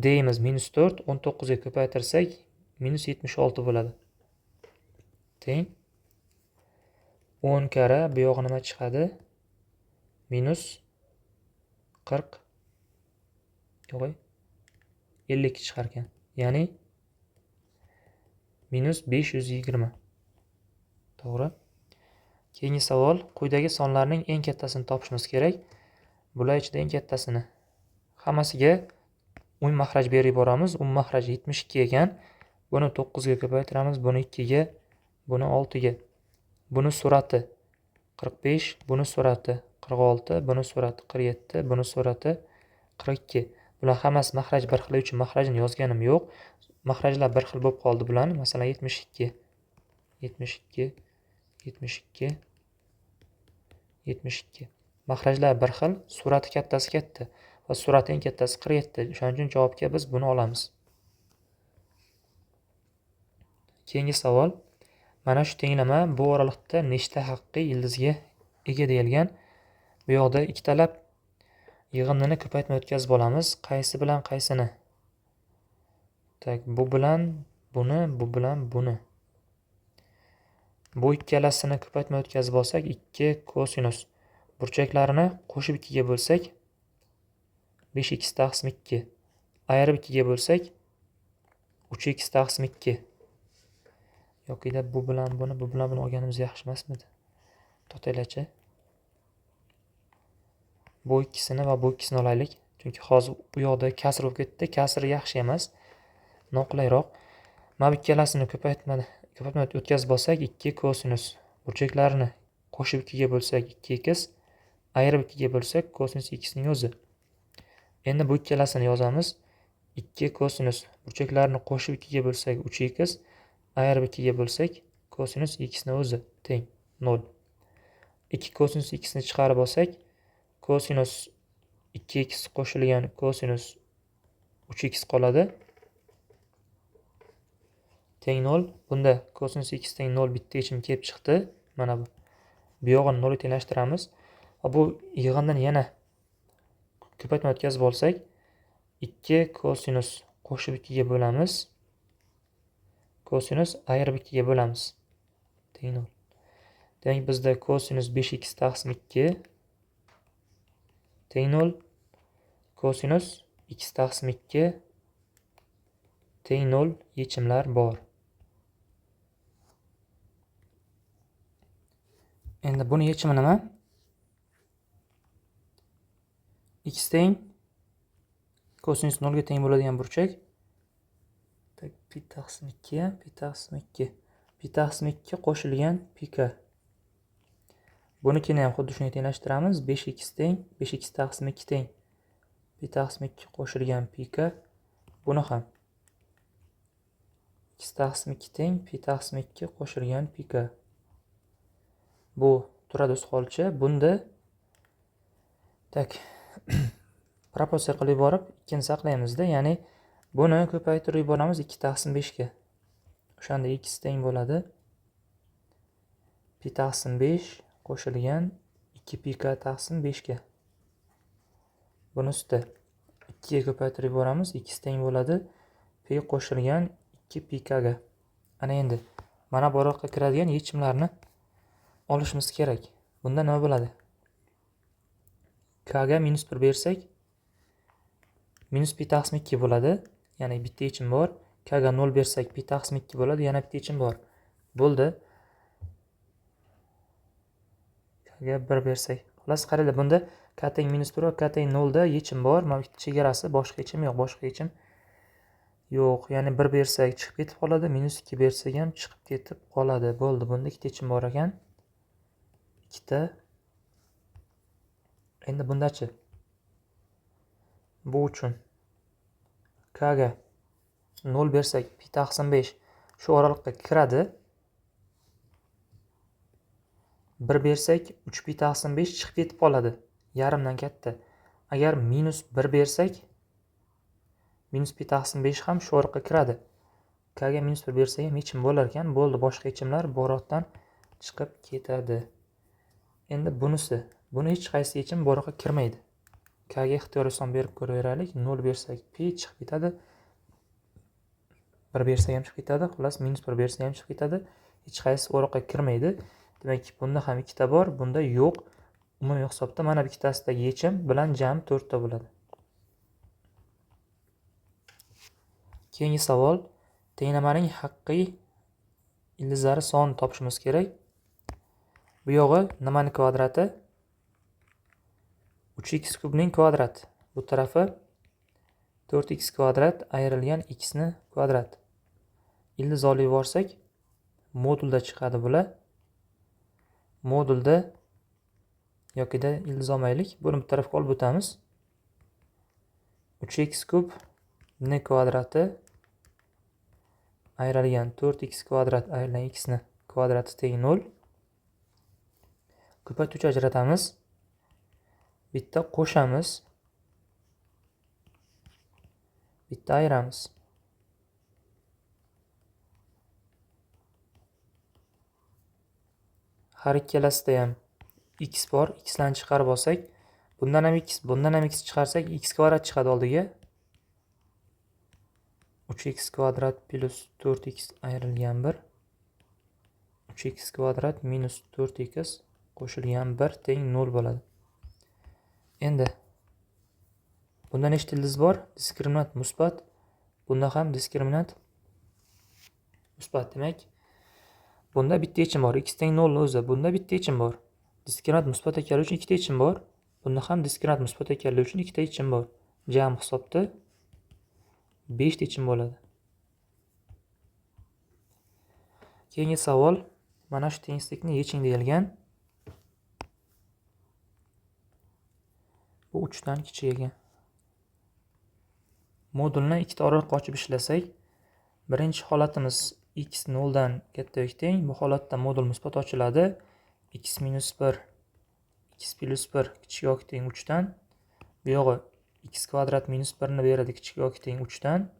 D'imiz minus 4, 19 ga ko'paytirsak minus 76 bo'ladi. Teng 10 kara bu yog'i nima chiqadi? Minus 40. Yo'q, 52 chiqar ekan. Ya'ni minus 520. To'g'ri. Keyingi savol, quyidagi sonlarning eng kattasini topishimiz kerak. Bular ichida eng kattasini. Hammasiga un mahraj berib yuboramiz. Un mahraj 72 ekan. Buni 9 ga ko'paytiramiz, buni 2 ga, buni 6 ga. Buni surati 45, buni surati 46, buni surati 47, buni surati 42. Bular hammasi mahraj bir xil uchun mahrajini yozganim yo'q. Mahrajlar bir xil bo'lib qoldi bularni. Masalan 72, 72, 72, 72. Mahrajlar bir xil, surati kattasi katta va surati eng kattasi 47. Shuning uchun javobga biz buni olamiz. Keyingi savol. Mana shu tenglama bu oralikda nechta haqiqiy ildizga ega deyilgan. Bu yoqda ikkitalab yig'indini ko'paytma o'tkazib olamiz. Qaysi bilan qaysini? Tak, bu bilan buni, bu bilan buni. Bu ikkalasini ko'paytma o'tkazib olsak 2 kosinus. Burchaklarini qo'shib 2 ga bo'lsak 5x taqsim 2. Ayirib 2 ga bo'lsak 3x taqsim 2. Yo'qida bu bilan buni, bu bilan buni olganimiz yaxshi emasmidi? To'xtaylik-chi. Bu ikkisini va bu ikkisini olaylik. Chunki hozir u yoqda kasr bo'lib ketdi. Kasr yaxshi emas. Noqulayroq. Mana bu ikkalasini ko'paytma o'tkazib olsak 2 kosinus. Burchaklarini qo'shib 2 ga bo'lsak 2x, ayirib 2 ga bo'lsak kosinus x ning o'zi. Endi bu ikkalasini yozamiz. 2 kosinus. Burchaklarini qo'shib 2 ga bo'lsak 3x, ayirib 2 ga bo'lsak kosinus x ning o'zi teng 0. 2 kosinus x ni chiqarib olsak kosinus 2x qo'shilgan kosinus 3x qoladi. Teng 0. Bunda kosinus x teng 0 bitta yechim kelib chiqdi. Mana bu. Bu yog'ini 0 ga tenglashtiramiz. Va bu yig'indini yana ko'paytma o'tkazib olsak 2 kosinus qo'shib 2 ga bo'lamiz. Kosinus ayirib 2 ga bo'lamiz. Teng 0. Demak bizda kosinus 5x taqsim 2 teng 0. Kosinus x taqsim 2 teng 0 yechimlar bor. Endi buni yechimi nima? X teng kosinus 0 ga teng bo'ladigan burchak. Pi taqsim 2, pi taqsim 2. Pi taqsim 2 qo'shilgan pika. Bunikini ham xuddi shunga tenglashtiramiz. 5x teng, 5x taqsim 2 teng. Pi taqsim 2 qo'shilgan pika. Buni ham x taqsim 2 teng, pi taqsim 2 qo'shilgan pika. Bu turadi o'z holicha. Bunda tak proporsiya qilib yuborib, ikkini saqlaymizda, ya'ni buni ko'paytirib yuboramiz 2 taqsim 5 ga. O'shanda x teng bo'ladi. Pi taqsim 5 qo'shilgan 2 pika taqsim 5 ga. Buni usti 2 ga ko'paytirib yuboramiz, x teng bo'ladi. Pi qo'shilgan 2 pika ga. Ana endi mana bu oraliqqa kiradigan yechimlarni olishimiz kerak. Bunda nima bo'ladi? K ga minus 1 bersak, minus pi taqsim 2 bo'ladi. Ya'ni bitta yechim bor. K ga 0 bersak, pi taqsim 2 bo'ladi. Yana bitta yechim bor. Bo'ldi. K ga 1 bersak. Xullas qaranglar, bunda K teng minus 1 va K teng 0 da yechim bor. Mana bu chegarasi, boshqa yechim yo'q, boshqa yechim yo'q. Ya'ni 1 bersak chiqib ketib qoladi, minus 2 bersak ham chiqib ketib qoladi. Bo'ldi. Bunda ikkita yechim bor ekan. Ikkita. Endi bundachi? Bu uchun K ga 0 bersak, pi taqsim 5 shu oraliqqa kiradi. 1 bersak, 3 pi taqsim 5 chiqib ketib qoladi. Yarimdan katta. Agar minus 1 bersak, minus pi taqsim 5 ham shu oraliqqa kiradi. K ga minus 1 bersak ham yechim bo'lar ekan. Bo'ldi, boshqa yechimlar bu oraliqdan chiqib ketadi. Endi bunisi. Buni hech qaysi yechim bu oraliqqa kirmaydi. K ga ixtiyoriy son berib ko'raveraylik. 0 bersak pi chiqib ketadi. 1 bersak ham chiqib ketadi. Xullas minus 1 bersak ham chiqib ketadi. Hech qaysi oraliqqa kirmaydi. Demak, bunda ham ikkita bor, bunda yo'q. Umumiy hisobda mana bu ikkitasidagi yechim bilan jami 4 ta bo'ladi. Keyingi savol, tenglamaning haqiqiy ildizlari sonini topishimiz kerak. Bu yog'i nimani kvadrati? 3x kubning kvadrati. Bu tarafi 4x kvadrat ayrilgan x ni kvadrat. Ildiz olib yuborsak, modulda chiqadi bular. Modulda yokida ildiz olmaylik. Buni bu tarafga olib o'tamiz. 3x kub ni kvadrati ayrilgan 4x kvadrat ayrilgan x ni kvadrati teng 0. Ko'paytuvchi ajratamiz. Bitta qo'shamiz. Bitta ayiramiz. Har ikkalasida ham x bor. X larni chiqarib olsak, bundan ham x, bundan ham x chiqarsak, x kvadrat chiqadi oldiga. 3x kvadrat plus 4x ayrilgan 1. 3x kvadrat minus 4x qo'shilgan 1 teng 0 bo'ladi. Endi bunda nechta ildiz bor? Diskriminant musbat. Bunda ham diskriminant musbat. Demak, bunda bitta yechim bor. X teng 0 o'zi. Bunda bitta yechim bor. Diskriminant musbat ekanligi uchun ikkita yechim bor. Bunda ham diskriminant musbat ekanligi uchun ikkita yechim bor. Jami hisobda 5 ta yechim bo'ladi. Keyingi savol, mana shu tengsizlikni yeching deyilgan. Bu 3 dan kichik ekan. Modulni ikkita oraliqqa ochib ishlasak, birinchi holatimiz x 0 dan katta yoki teng. Bu holatda modul musbat ochiladi. X minus 1, x plus 1 kichik yoki teng 3 dan. Bu yog'i x kvadrat minus 1 ni beradi kichik yoki teng 3 dan.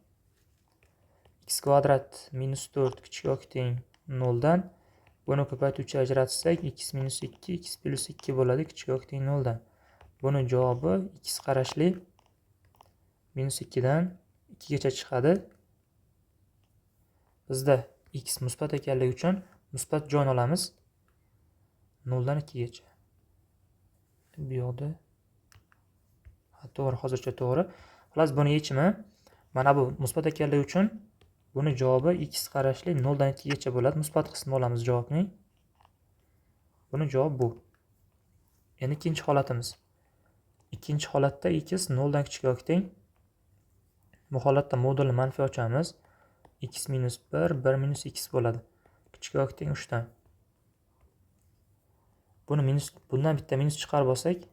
X kvadrat minus 4 kichik yoki teng 0 dan. Buni ko'paytuvchi ajratsak, x minus 2, x plus 2 bo'ladi kichik yoki teng 0 dan. Buni javobi x qarashli minus 2 dan 2 gacha chiqadi. Bizda x musbat ekanligi uchun musbat joyni olamiz. 0 dan 2 gacha. Bu yoqda to'g'ri, hozircha to'g'ri. Xullas, buni yechimi mana bu musbat ekanligi uchun Buni javobi x qarashli 0 dan 2 gacha bo'ladi. Musbat qismini olamiz javobning. Buni javob bu. Endi ikkinchi holatimiz. Ikkinchi holatda x 0 dan kichik yoki teng. Bu holatda modulni manfiy ochamiz. X minus 1, 1 minus x bo'ladi. Kichik yoki teng 3 dan. Bundan bitta minus chiqarib olsak,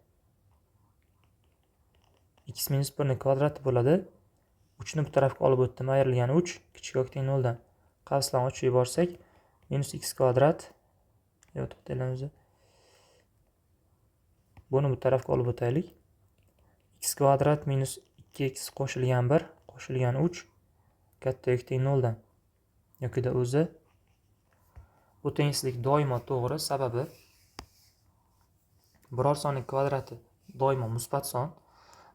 x minus 1 ning kvadrati bo'ladi. 3 ni bu tarafga olib o'tdim. Ayrilgani 3, kichik yoki teng 0 dan. Qavslarni ochib yuborsak, minus x kvadrat. Yo'q, to'xtaylik. Buni bu tarafga olib o'taylik. X kvadrat minus 2x qo'shilgan 1 qo'shilgan 3 katta yoki teng 0 dan. Yokida o'zi bu tengsizlik doimo to'g'ri, sababi biror sonning kvadrati doimo musbat son.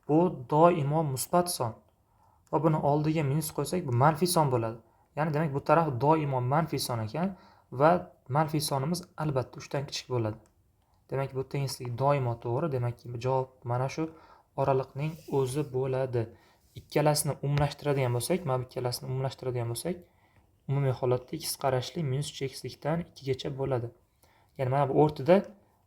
Bu doimo musbat son. Va buni oldiga minus qo'ysak, bu manfiy son bo'ladi. Ya'ni demak bu taraf doimo manfiy son ekan va manfiy sonimiz albatta 3 dan kichik bo'ladi. Demak bu tengsizlik doimo to'g'ri. Demak javob mana shu oraliqning o'zi bo'ladi. Ikkalasini umumlashtiradigan bo'lsak, mana bu ikkalasini umumlashtiradigan bo'lsak, umumiy holatda x qarashli minus 3xlikdan 2 gacha bo'ladi. Ya'ni mana bu o'rtada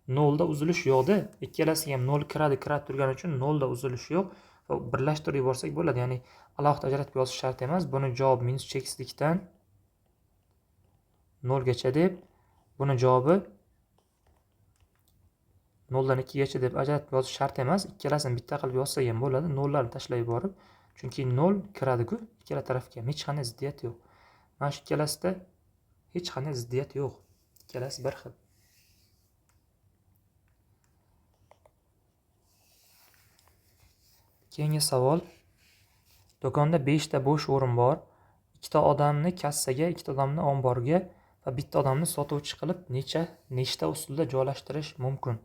0 da uzilish yo'qdi. Ikkalasiga ham 0 kiradi turgani uchun 0 da uzilish yo'q. Va birlashtirib yuborsak bo'ladi. Ya'ni alohida ajratib yozish shart emas. Buni javob minus 3xlikdan 0 gacha deb, buni javobi 0 dan 2 gacha deb ajratib yozish shart emas. Ikkalasini bitta qilib yozsak ham bo'ladi. 0 larni tashlab yuborib, chunki 0 kiradi-ku, ikkala tarafga ham hech qanday ziddiyat yo'q. Mana shu ikkalasida hech qanday ziddiyat yo'q. Ikkalasi bir xil. Keyingi savol. Do'konda 5 ta bo'sh o'rin bor. 2 ta odamni kassaga, 2 ta odamni omborga va bitta odamni sotuvchi qilib nechta usulda joylashtirish mumkin?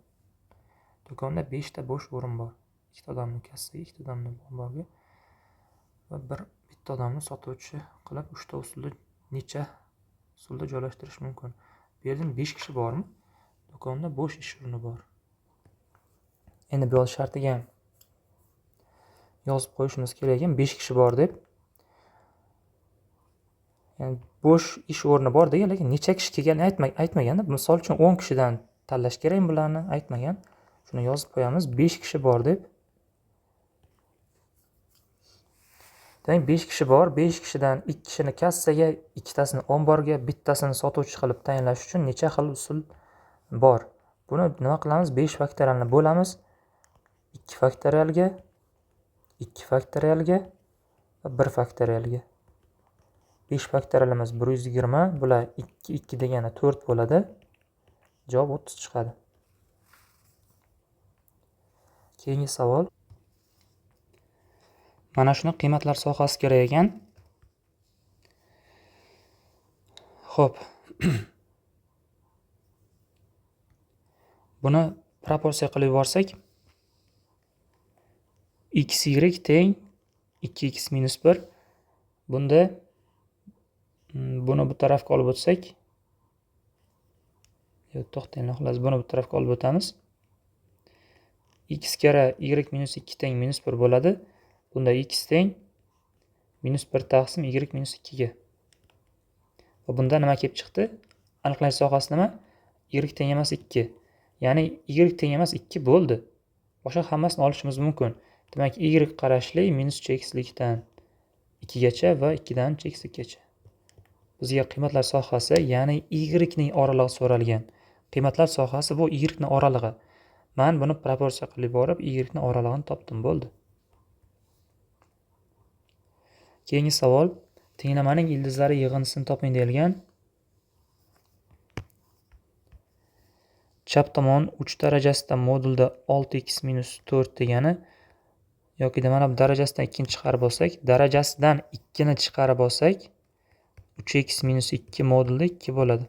Do'konda 5 ta bo'sh o'rin bor. 2 ta odamni kassaga, 2 ta odamni omborga va bitta odamni sotuvchi qilib 3 ta usulda necha usulda joylashtirish mumkin? Bu yerda 5 kishi bormi? Do'konda bo'sh ish o'rni bor. Endi bu yozish shartiga ham yozib qo'yishimiz kerak ekan, 5 kishi bor deb. Ya'ni bo'sh ish o'rni bor degan, lekin necha kishi kelganini aytmagan. Misol uchun 10 kishidan tanlash kerak bularni aytmagan. Shuni yozib qo'yamiz, 5 kishi bor deb. Demak 5 kishi bor, 5 kishidan 2 kishini kassaga, 2 tasini omborga, bittasini sotuvchi qilib tayinlash uchun necha xil usul bor? Buni nima qilamiz? 5 faktorialni bo'lamiz. 2 faktorialga, 2 faktorialga va 1 faktorialga. 5 faktorialimiz 120, bular 2, 2 degani 4 bo'ladi. Javob 30 chiqadi. Keyingi savol. Mana shuni qiymatlar sohasi kerak ekan. Xo'p. Buni proporsiya qilib yuborsak, xy teng 2x minus 1. Bunda buni bu tarafga olib o'tsak, to'xtaylik, xolos buni bu tarafga olib o'tamiz. X kara y minus 2 teng minus 1 bo'ladi. Bunda x teng minus 1 taqsim y minus 2 ga. Va bunda nima kelib chiqdi? Aniqlash sohasi nima? Y teng emas 2. Ya'ni y teng emas 2 bo'ldi. Boshqa hammasini olishimiz mumkin. Demak, y qarashli minus 3xlikdan 2 gacha va 2 dan 3xgacha. Bizga qiymatlar sohasi, ya'ni y ning oralig'i so'ralgan. Qiymatlar sohasi bu y ning oralig'i. Men buni proporsiya qilib borib, y ning oralig'ini topdim, bo'ldi. Keyingi savol. Tenglamaning ildizlari yig'indisini toping deyilgan. Chap tomon 3 darajasida modulda 6x minus 4 degani yoki mana bu darajasidan 2 ni chiqarib olsak, darajasidan 2 ni chiqarib olsak 3x minus 2 modulda 2 bo'ladi.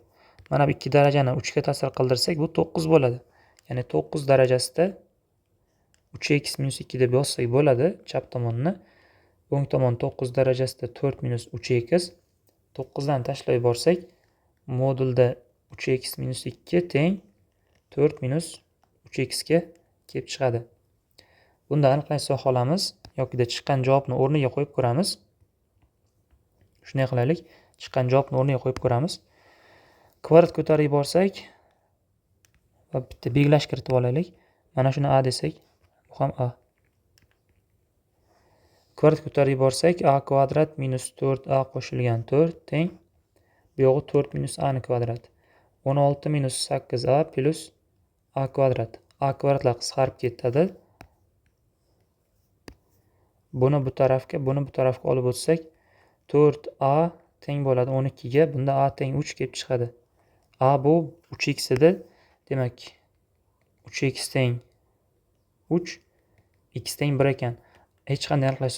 Mana bu 2 darajani 3 ga ta'sir qildirsak, bu 9 bo'ladi. Ya'ni 9 darajasida 3x minus 2 deb yozsak bo'ladi chap tomonni. O'ng tomon 9 darajasida 4 minus 3x. 9 dan tashlab yuborsak, modulda 3x minus 2 teng 4 minus 3x ga kelib chiqadi. Bunda aniqlash soha olamiz yoki chiqqan javobni o'rniga qo'yib ko'ramiz. Shunday qilaylik. Chiqqan javobni o'rniga qo'yib ko'ramiz. Kvadrat ko'tarib yuborsak va bitta belgilash kiritib olaylik. Mana shuni a desak, bu ham a. Kvadrat ko'tarib yuborsak, a kvadrat minus 4a qo'shilgan 4 teng. Bu yog'i 4 minus a ni kvadrat. 16 minus 8a plus a kvadrat. A kvadratlar qisqarib ketadi. Buni bu tarafga olib o'tsak, 4a teng bo'ladi 12 ga. Bunda a teng 3 kelib chiqadi. A bu 3x edi. Demak, 3x teng 3, x teng 1 ekan. Hech qanday aniqlash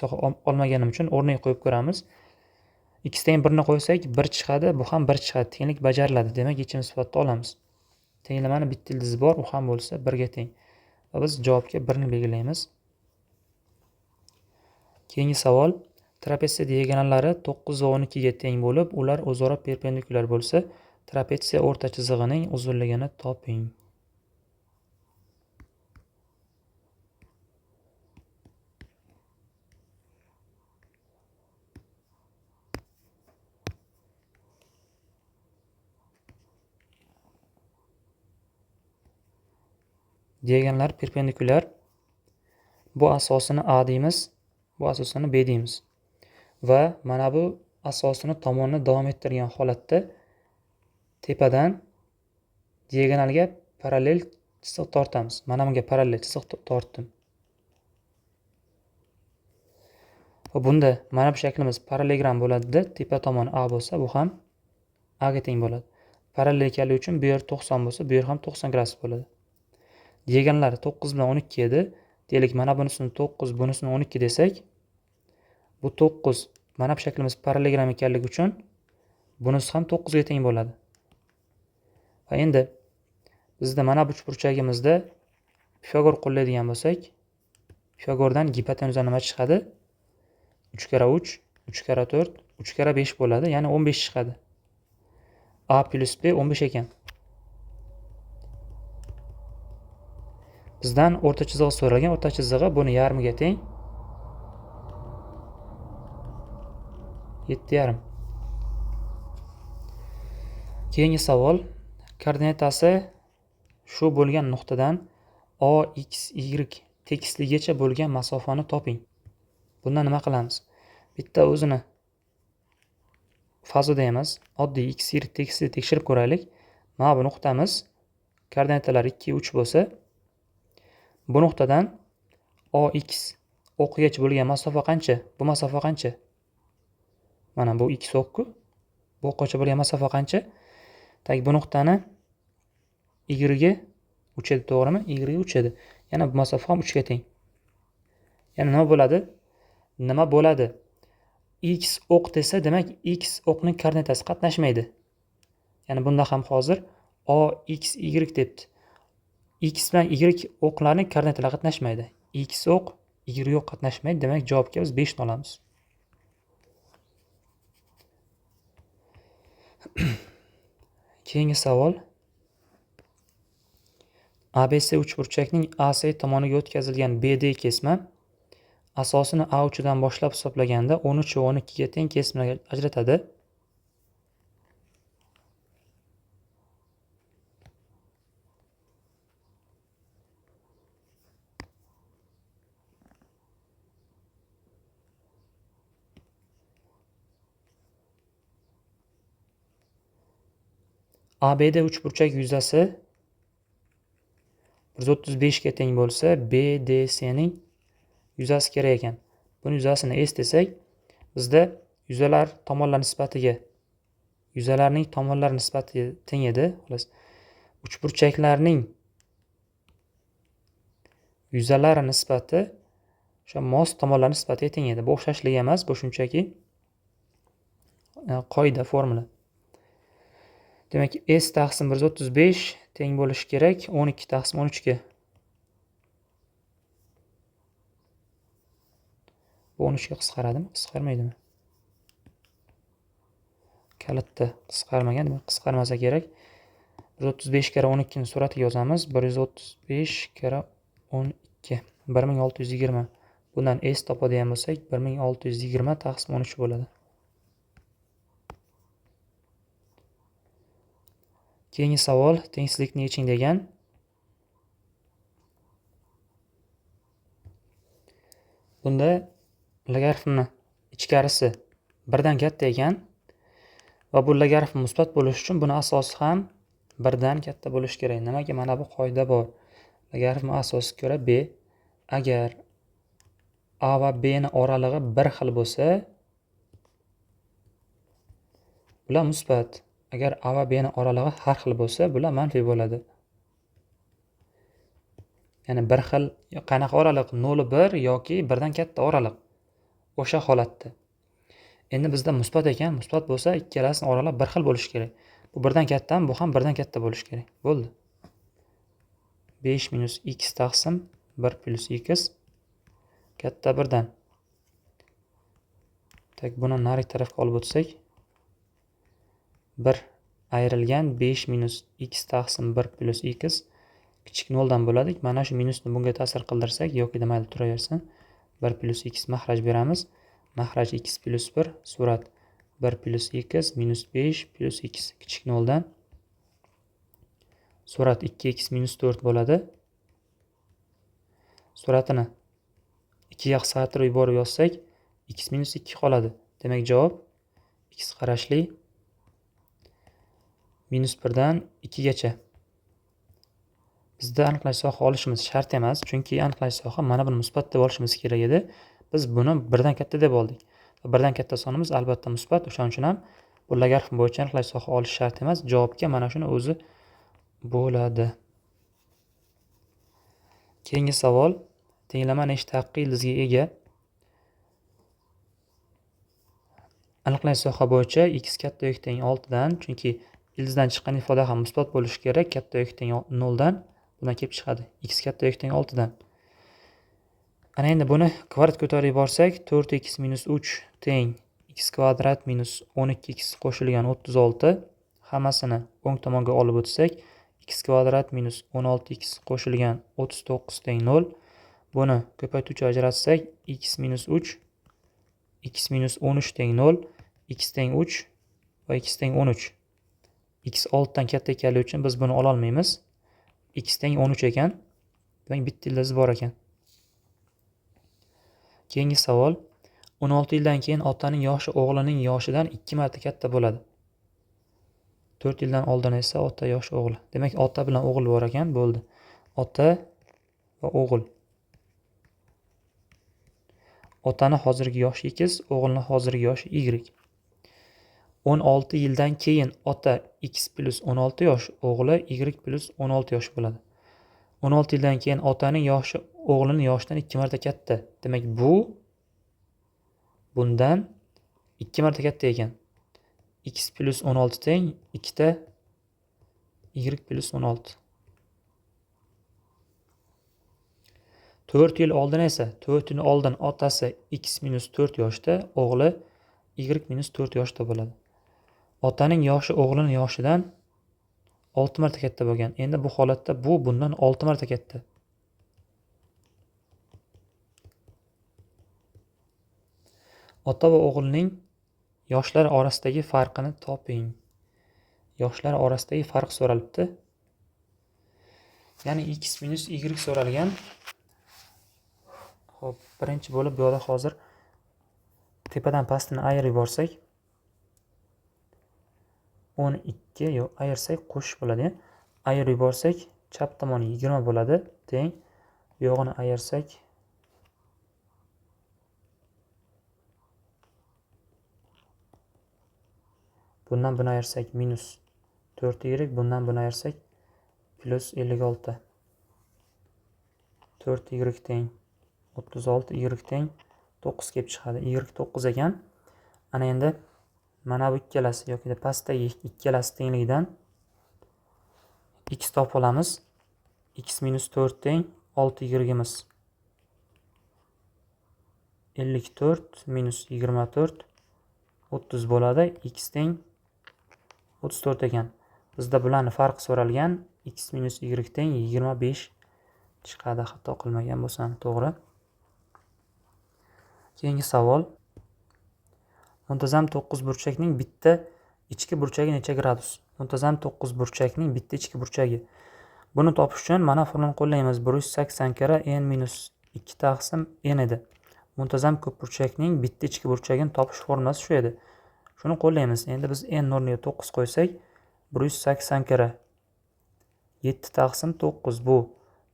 olmaganim uchun o'rniga qo'yib ko'ramiz. X teng 1 ni qo'ysak 1 chiqadi, bu ham 1 chiqadi. Tenglik bajariladi. Demak, yechim sifatida olamiz. Tenglamani bitta ildizi bor, u ham bo'lsa 1 ga teng. Va biz javobga 1 ni belgilaymiz. Keyingi savol. Trapetsiya diagonallari 9 va 12 ga teng bo'lib, ular o'zaro perpendikulyar bo'lsa, trapetsiya o'rta chizig'ining uzunligini toping. Diagonallar perpendikulyar. Bu asosini A deymiz, bu asosini B deymiz. Va mana bu asosini tomonni davom ettirgan holatda tepadan diagonalga parallel chiziq tortamiz. Mana bunga parallel chiziq tortdim. Va bunda mana bu shaklimiz parallelogram bo'ladi-da, tepa tomon A bo'lsa, bu ham A ga teng bo'ladi. Parallel ekanligi uchun bu yer 90 bo'lsa, bu yer ham 90 gradus bo'ladi. Diagonallari 9 bilan 12 edi. Deylik, mana bunisini 9, bunisini 12 desak, bu 9, mana bu shaklimiz parallelogram ekanligi uchun bunisi ham 9 ga teng bo'ladi. Va endi bizda mana bu uchburchagimizda Pifagor qo'llaydigan bo'lsak, Pifagordan gipotenuza nima chiqadi? 3 kara 3, 3 kara 4, 3 kara 5 bo'ladi, ya'ni 15 chiqadi. A plus B 15 ekan. Bizdan o'rta chizig'i so'ralgan, o'rta chizig'i buni yarmiga teng. 7,5. Keyingi savol. Koordinatasi shu bo'lgan nuqtadan A, X, Y tekisligicha bo'lgan masofani toping. Bunda nima qilamiz? Bitta o'zini fazada emas, oddiy X, Y tekisligini tekshirib ko'raylik. Mana bu nuqtamiz koordinatalar 2, 3 bo'lsa, bu nuqtadan AX o'qgacha bo'lgan masofa qancha? Bu masofa qancha? Mana bu X o'qku. Bu o'qgacha bo'lgan masofa qancha? Tak bu nuqtani Y ga 3 edi, to'g'rimi? Y ga 3 edi. Yana bu masofa ham 3 ga teng. Yana nima bo'ladi? Nima bo'ladi? X o'q desa, demak X o'qning koordinatasi qatnashmaydi. Ya'ni bunda ham hozir AX, Y debdi. X bilan Y o'qlarning koordinatalari qatnashmaydi. X o'q, Y o'q qatnashmaydi. Demak, javobga biz 5 ni olamiz. Keyingi savol. ABC uchburchakning AC tomoniga o'tkazilgan BD kesma asosini A uchidan boshlab hisoblaganda 13 va 12 ga teng kesmaga ajratadi. ABD uchburchak yuzasi 135 ga teng bo'lsa, BDCning yuzasi kerak ekan. Buni yuzasini S desak, bizda yuzalarning tomonlar nisbati teng edi. Xolos, uchburchaklarning yuzalari nisbati o'sha mos tomonlar nisbatiga teng edi. Bu o'xshashlik emas, bu shunchaki qoida, formula. Demak, S taqsim 135 teng bo'lishi kerak 12 taqsim 13 ga. Bu 13 ga qisqaradimi? Qisqarmaydimi? Kalitda qisqarmagan, demak qisqarmasa kerak. 135 kara 12 ni suratiga yozamiz. 135 kara 12 1620. Bundan S topadigan bo'lsak 1620 taqsim 13 bo'ladi. Keyingi savol tengsizlikni yeching degan. Bunda logaritmni ichkarisi birdan katta ekan va bu logaritm musbat bo'lishi uchun buni asosi ham birdan katta bo'lishi kerak. Nimaga? Mana bu qoida bor. Logaritm asosiga ko'ra b. Agar a va b ni oralig'i bir xil bo'lsa, bular musbat. Agar a va b ni oralig'i har xil bo'lsa, bular manfiy bo'ladi. Ya'ni bir xil qanaqa oraliq? 0-1 yoki birdan katta oraliq. O'sha holatda. Endi bizda musbat ekan, musbat bo'lsa, ikkalasining oraliq bir xil bo'lishi kerak. Bu birdan kattami, bu ham birdan katta bo'lishi kerak. Bo'ldi. 5 minus x taqsim 1 plus x katta birdan. Tak, buni nari tarafga olib o'tsak, 1 ayrilgan 5 minus x taqsim 1 plus x kichik 0 dan bo'ladi. Mana shu minusni bunga ta'sir qildirsak yoki mayli turaversin. 1 plus x mahraj beramiz. Mahraj x plus 1 surat 1 plus x minus 5 plus x kichik 0 dan surat 2x minus 4 bo'ladi. Suratini 2 ga qisqartirib yuborib yozsak x minus 2 qoladi. Demak javob x qarashli minus 1 dan 2 gacha. Bizda aniqlash soha olishimiz shart emas, chunki aniqlash soha mana buni musbat deb olishimiz kerak edi. Biz buni birdan katta deb oldik. Birdan katta sonimiz albatta musbat, o'shaning uchun ham bu logaritm bo'yicha aniqlash soha olish shart emas. Javobga mana shuni o'zi bo'ladi. Keyingi savol, tenglama nechta haqiqiy ildizga ega? Aniqlash soha bo'yicha x katta yoki teng 6 dan, chunki ildizdan chiqqan ifoda ham musbat bo'lishi kerak, katta yoki teng 0 dan. Bundan kelib chiqadi. X katta yoki teng 6 dan. Ana endi buni kvadrat ko'tarib yuborsak, 4x minus 3 teng x kvadrat minus 12x qo'shilgan 36. Hammasini o'ng tomonga olib o'tsak, x kvadrat minus 16x qo'shilgan 39 teng 0. Buni ko'paytuvchi ajratsak, x minus 3, x minus 13 teng 0, x teng 3 va x teng 13. X 6 dan katta ekanligi uchun biz buni ola olmaymiz. X teng 13 ekan. Demak, bitta ildizi bor ekan. Keyingi savol, 16 yildan keyin otaning yoshi o'g'lining yoshidan 2 marta katta bo'ladi. 4 yildan oldin esa ota yoshi o'g'li. Demak, ota bilan o'g'il bor ekan, bo'ldi. Ota va o'g'il. Otani hozirgi yoshi x, o'g'ilni hozirgi yoshi y. 16 yildan keyin ota x plus 16 yosh, o'g'li y plus 16 yosh bo'ladi. 16 yildan keyin otaning yoshi o'g'lining yoshidan 2 marta katta. Demak, bu bundan 2 marta katta ekan. X plus 16 teng 2 ta y plus 16. 4 yil oldin esa, 4 yil oldin otasi x minus 4 yoshda, o'g'li y minus 4 yoshda bo'ladi. Otaning yoshi o'g'lining yoshidan 6 marta katta bo'lgan. Endi bu holatda bu bundan 6 marta katta. Ota va o'g'ilning yoshlar orasidagi farqini toping. Yoshlar orasidagi farq so'ralibdi. Ya'ni x minus y so'ralgan. Xo'p, birinchi bo'lib bu yerda hozir tepadan pastini ayirib yuborsak 12 yo'q, ayirsak qo'shish bo'ladi. Ayirib yuborsak chap tomoni 20 bo'ladi. Teng bu yog'ini ayirsak bundan buni ayirsak minus 4y, bundan buni ayirsak plus 56. 4y teng 36, y teng 9 kelib chiqadi. Y 9 ekan. Ana endi mana bu ikkalasi yoki pastdagi ikkalasi tengligidan x topib olamiz. X minus 4 teng 6 yigimiz 54 minus 24 30 bo'ladi. X teng 34 ekan. Bizda bularning farqi so'ralgan. X minus y teng 25 chiqadi, xato qilmagan bo'lsam, to'g'ri. Keyingi savol. Muntazam 9 burchakning bitta ichki burchagi necha gradus? muntazam 9 burchakning bitta ichki burchagi. Buni topish uchun mana formulani qo'llaymiz. 180 kara n minus 2 taqsim n edi. Muntazam ko'p burchakning bitta ichki burchagini topish formulasi shu edi. Shuni qo'llaymiz. Endi biz n o'rniga 9 qo'ysak, 180 kara 7 taqsim 9 bu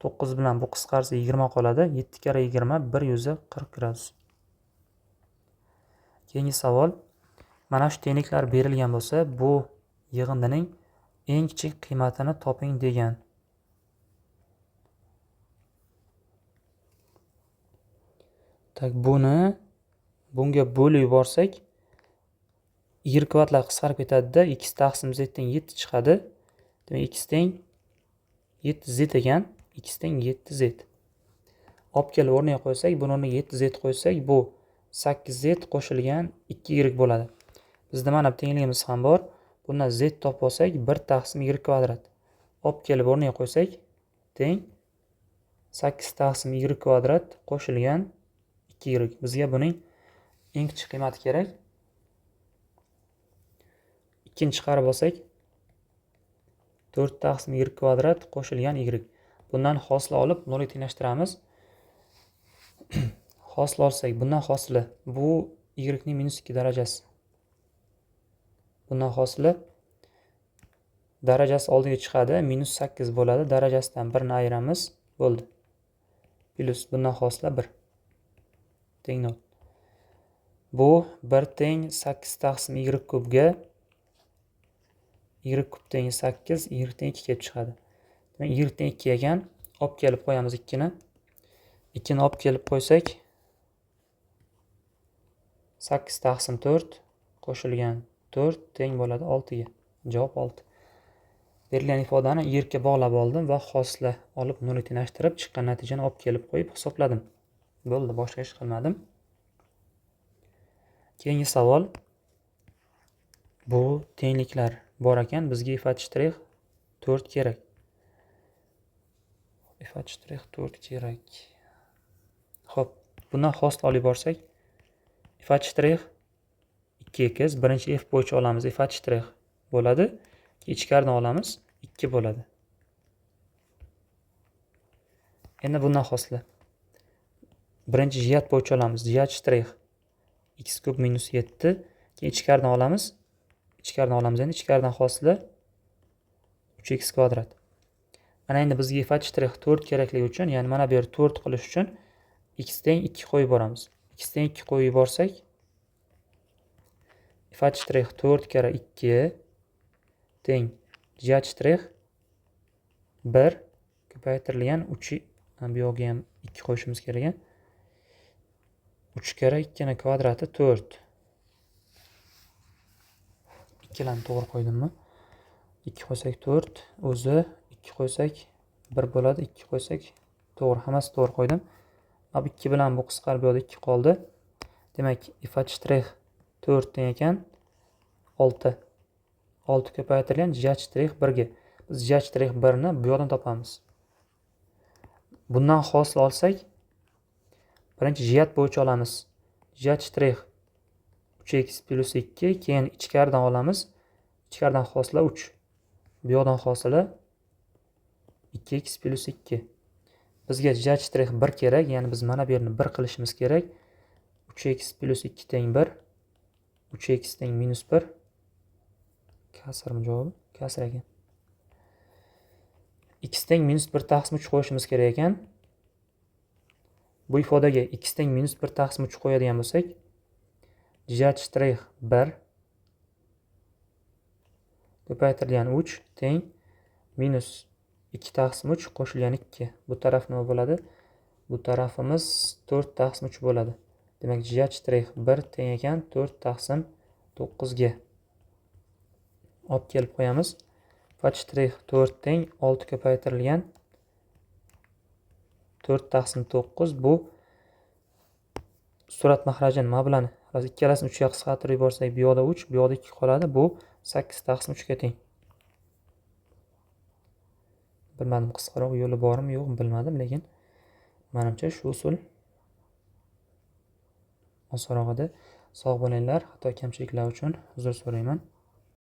9 bilan bu qisqarsa 20 qoladi. 7 kara 20 140 gradus. Keyingi savol. Mana shu tengliklar berilgan bo'lsa, bu yig'indining eng kichik qiymatini toping degan. Tak, bunga bo'lib yuborsak, y kvadratlar qisqarib ketadi-da, x taqsim z teng 7 chiqadi. Demak, x teng 7z ekan, x teng 7z. Olib kelib o'rniga qo'ysak, buni o'rniga 7z qo'ysak, bu 8z qo'shilgan 2y bo'ladi. Bizda mana bu tengligimiz ham bor. Bundan z topib olsak, 1 taqsim y kvadrat. Olib kelib o'rniga qo'ysak, teng 8 taqsim y kvadrat qo'shilgan 2y. Bizga buning eng kichik qiymati kerak. 2 ni chiqarib olsak, 4 taqsim y kvadrat qo'shilgan y. Bundan hosila olib 0 ga tenglashtiramiz. Hosila olsak, bundan hosila bu y ning minus 2 darajasi. Bundan hosila darajasi oldiga chiqadi, minus 8 bo'ladi. Darajasidan 1 ni ayiramiz, bo'ldi. Plus bundan hosila 1 teng 0. Bu 1 teng 8 taqsim y kubga y kub teng 8, y teng 2 kelib chiqadi. Demak, y teng 2 ekan, olib kelib qo'yamiz 2 ni. 2 ni olib kelib qo'ysak, 8 taqsim 4 qo'shilgan 4 teng bo'ladi 6 ga. Javob 6. Berilgan ifodani y ga bog'lab oldim va hosila olib 0 ga tenglashtirib, chiqqan natijani olib kelib qo'yib hisobladim. Bo'ldi, boshqa ish qilmadim. Keyingi savol. Bu tengliklar bor ekan, bizga f(h) 4 kerak. f(h) 4 kerak. Xo'p, bundan hosila olib borsak, f(h) 2 ekiz, birinchi f bo'yicha olamiz, f(h) bo'ladi. Ichkaridan olamiz, 2 bo'ladi. Endi bundan hosila. Birinchi jihat bo'yicha olamiz, jh' x kub minus 7. Keyin ichkaridan olamiz. Endi ichkaridan hosila 3x kvadrat. Mana endi bizga f(h) 4 kerakligi uchun, ya'ni mana bu yer 4 qilish uchun x teng 2 qo'yib boramiz. X teng 2 qo'yib borsak, f(h) 4 kara 2 teng jh' 1 ko'paytirilgan 3, bu yoqqa ham 2 qo'yishimiz kerak. 3 kara 2 ning kvadrati 4. 2 larni to'g'ri qo'ydimmi? 2 qo'ysak 4, o'zi 2 qo'ysak 1 bo'ladi, 2 qo'ysak to'g'ri, hammasi to'g'ri qo'ydim. Ab 2 bilan bu qisqarib bu yerda 2 qoldi. Demak, f(h) 4 teng ekan 6. 6 ko'paytirilgan jh' 1 ga. Biz jh' 1 ni bu yoqdan topamiz. Bundan hosil olsak, birinchi jihat bo'yicha olamiz. jh' 3x plus 2, keyin ichkaridan olamiz. Ichkaridan hosila 3. Bu yoqdan hosila 2x plus 2. Bizga jh' 1 kerak, ya'ni biz mana bu yerni 1 qilishimiz kerak. 3x plus 2 teng 1. 3x teng minus 1. Kasrmi javobi? Kasr ekan. X teng minus 1 taqsim 3 qo'yishimiz kerak ekan. Bu ifodaga x teng minus 1 taqsim 3 qo'yadigan bo'lsak, jh' 1 ko'paytirilgan 3 teng minus 2 taqsim 3 qo'shilgan 2. Bu taraf nima bo'ladi? Bu tarafimiz 4 taqsim 3 bo'ladi. Demak, jh' 1 teng ekan 4 taqsim 9 ga. Olib kelib qo'yamiz. f(h) 4 teng 6 ko'paytirilgan 4 taqsim 9. Bu surat mahrajini nima bilan? Hozir ikkalasini 3 ga qisqartirib yuborsak, bu yoqda 3, bu yoqda 2 qoladi. Bu 8 taqsim 3 ga teng. Bilmadim, qisqaroq yo'li bormi, yo'q, bilmadim, lekin menimcha shu usul osonroq edi. Sog' bo'linglar. Xato kamchiliklar uchun uzr so'rayman.